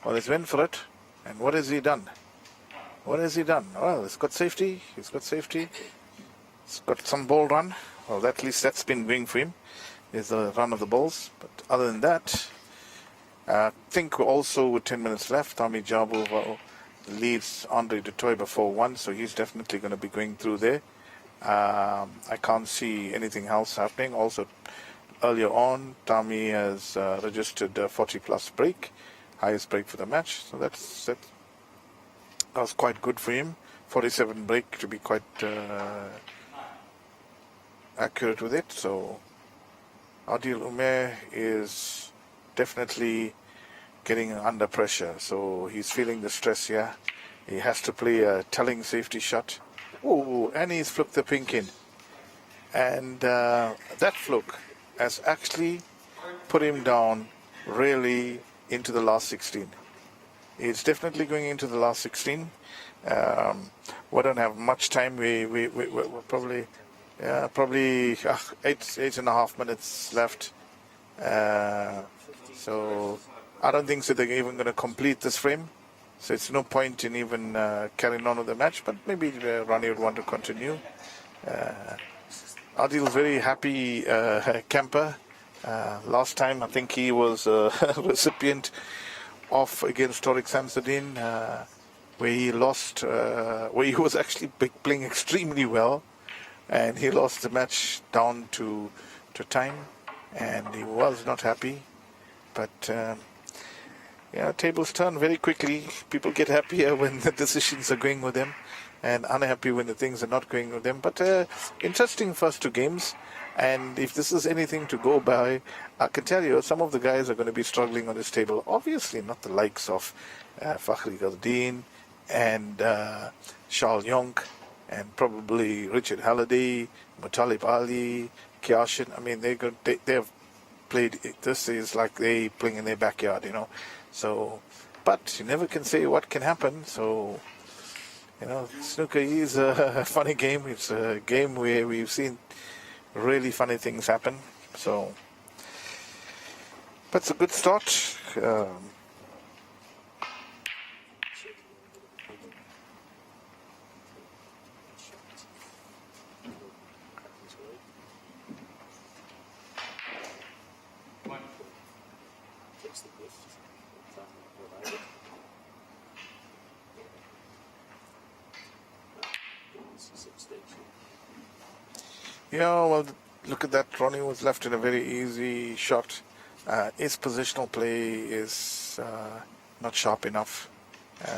Well, he's went for it. And what has he done? What has he done? Well, he's got safety. He's got safety. He's got some ball run. Well, at least that's been going for him. Is the run of the balls. But other than that, I think also with 10 minutes left, Tommy Jabu leads Andre du Toit before 1, so he's definitely going to be going through there. I can't see anything else happening. Also, earlier on, Tommy has registered a 40-plus break, highest break for the match. So that was quite good for him. 47 break to be quite accurate with it. So Adil Umer is definitely getting under pressure. So he's feeling the stress here. He has to play a telling safety shot. Oh, and he's flipped the pink in. And that fluke has actually put him down really into the last 16. He's definitely going into the last 16. We don't have much time. We're probably 8.5 minutes left. So I don't think so they're even going to complete this frame. So it's no point in even carrying on with the match. But maybe Ronnie would want to continue. Adil's very happy camper. Last time I think he was a recipient of against Tariq Samsudin, where he lost, where he was actually playing extremely well, and he lost the match down to time, and he was not happy. But tables turn very quickly. People get happier when the decisions are going with them, and unhappy when the things are not going with them. But interesting first 2 games. And if this is anything to go by, I can tell you some of the guys are going to be struggling on this table. Obviously not the likes of Fakhri Gardeen and Charles Yonk and probably Richard Halliday, Mutalib Ali, Kiashin. I mean, they have played, this is like they playing in their backyard, So, but you never can say what can happen. So, snooker is a funny game. It's a game where we've seen really funny things happen. So, but it's a good start. Yeah, well, look at that. Ronnie was left in a very easy shot. His positional play is not sharp enough.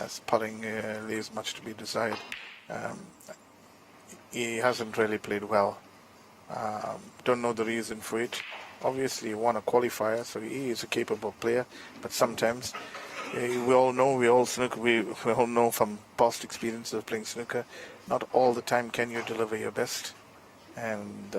His putting leaves much to be desired. He hasn't really played well. Don't know the reason for it. Obviously, he won a qualifier, so he is a capable player. But sometimes, we all know from past experiences of playing snooker, not all the time can you deliver your best. And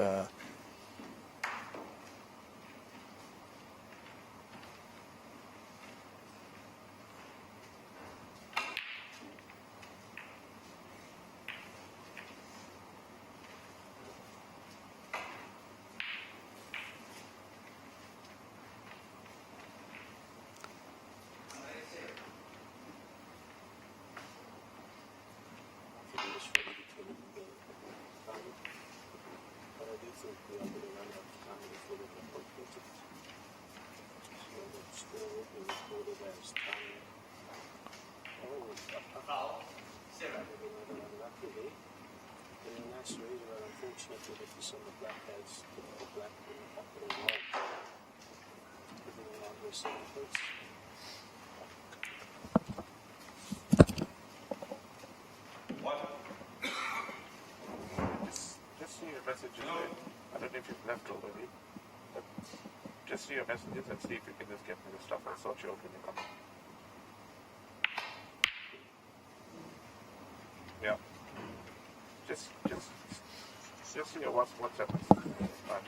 messages. I don't know if you've left already, but just see your messages and see if you can just get me the stuff. I'll sort you out when you come. Yeah. Just see your WhatsApp. Right.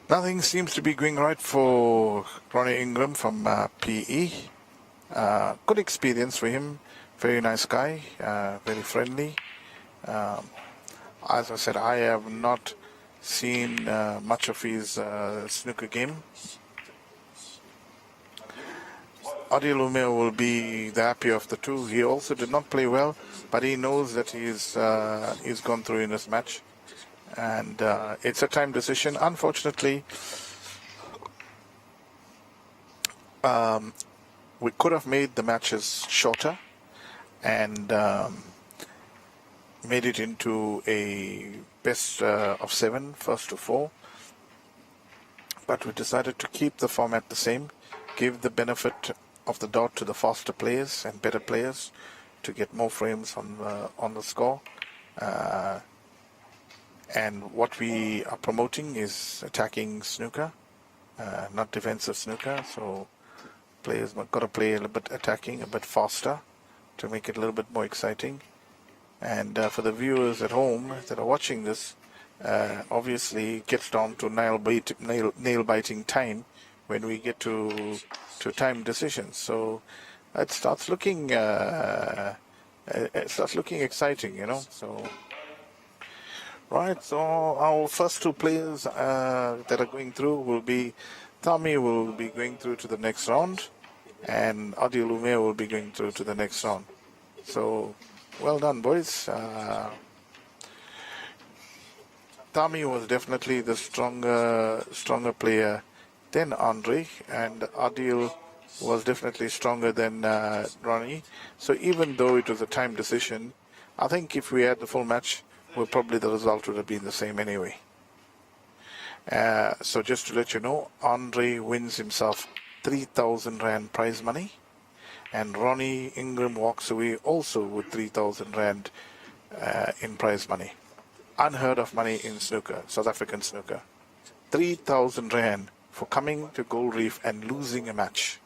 Nothing seems to be going right for Ronnie Ingram from PE. Good experience for him. Very nice guy. Very friendly. As I said, I have not seen much of his snooker game. Adil Umair will be the happier of the two. He also did not play well, but he knows that he's gone through in this match. And it's a time decision. Unfortunately, we could have made the matches shorter and made it into a best of 7, first to 4. But we decided to keep the format the same, give the benefit of the doubt to the faster players and better players to get more frames on the score. And what we are promoting is attacking snooker, not defensive snooker. So players have got to play a little bit attacking, a bit faster to make it a little bit more exciting. And for the viewers at home that are watching this, obviously it gets down to nail-biting time when we get to time decisions. So it starts looking exciting, you know. So. Right, so our first two players that are going through will be Tommy will be going through to the next round and Adil Umair will be going through to the next round. So, well done, boys. Tommy was definitely the stronger player than Andre, and Adil was definitely stronger than Ronnie. So even though it was a time decision, I think if we had the full match, well, probably the result would have been the same anyway. So just to let you know, Andre wins himself 3,000 Rand prize money, and Ronnie Ingram walks away also with 3,000 Rand in prize money. Unheard of money in snooker, South African snooker. 3,000 Rand for coming to Gold Reef and losing a match.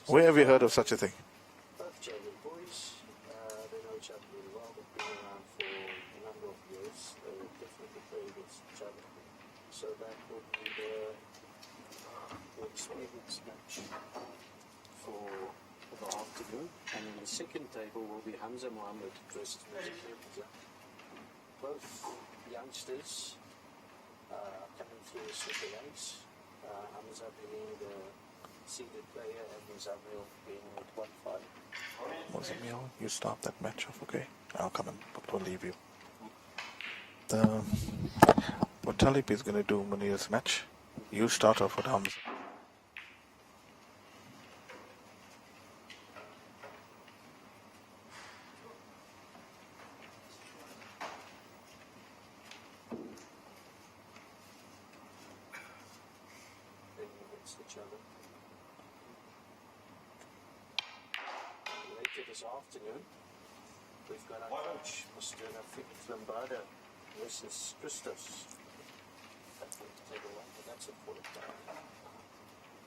Where have you heard of such a thing? Both German boys, they know each other really well. They've been around for a number of years. They will definitely play against each other. So that will be the experience match for the afternoon. And then the second table will be Hamza Mohammed versus Hamza. Both youngsters coming through the super ranks. Hamza being the seeded player and Muzamil being with 1-5. Muzamil, you start that match off, okay? I'll come and leave you. What Talib is going to do Munir's match, you start off with Hamza. Each other. Later this afternoon, we've got our coach, Mr. Nafik Lambada versus Christos. That's a quarter time.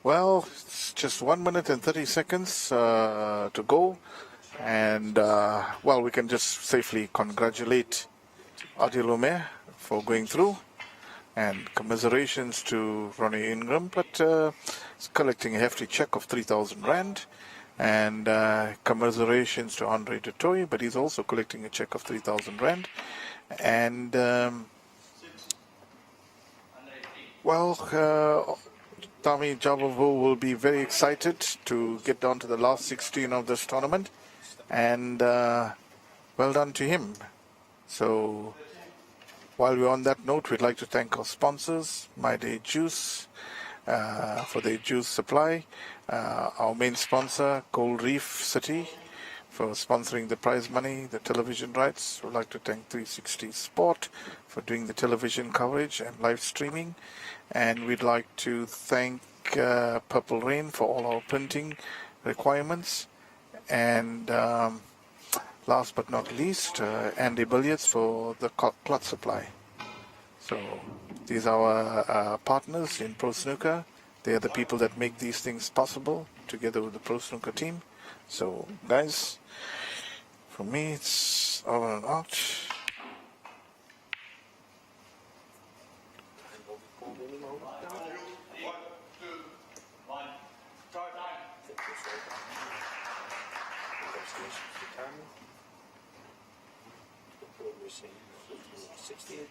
Well, it's just 1 minute and 30 seconds to go, and well, we can just safely congratulate Adil Umair for going through. And commiserations to Ronnie Ingram, but he's collecting a hefty check of 3,000 Rand. And commiserations to Andre Dutoy, but he's also collecting a check of 3,000 Rand. And, Tommy Jabavo will be very excited to get down to the last 16 of this tournament. And well done to him. So, while we're on that note, we'd like to thank our sponsors, My Day Juice, for their juice supply, our main sponsor, Gold Reef City, for sponsoring the prize money, the television rights. We'd like to thank 360 Sport for doing the television coverage and live streaming. And we'd like to thank Purple Rain for all our printing requirements. And last but not least, Andy Billiards for the cloth supply. So these are our partners in Pro Snooker. They are the people that make these things possible together with the Pro Snooker team. So guys, for me it's over and out. Thank you.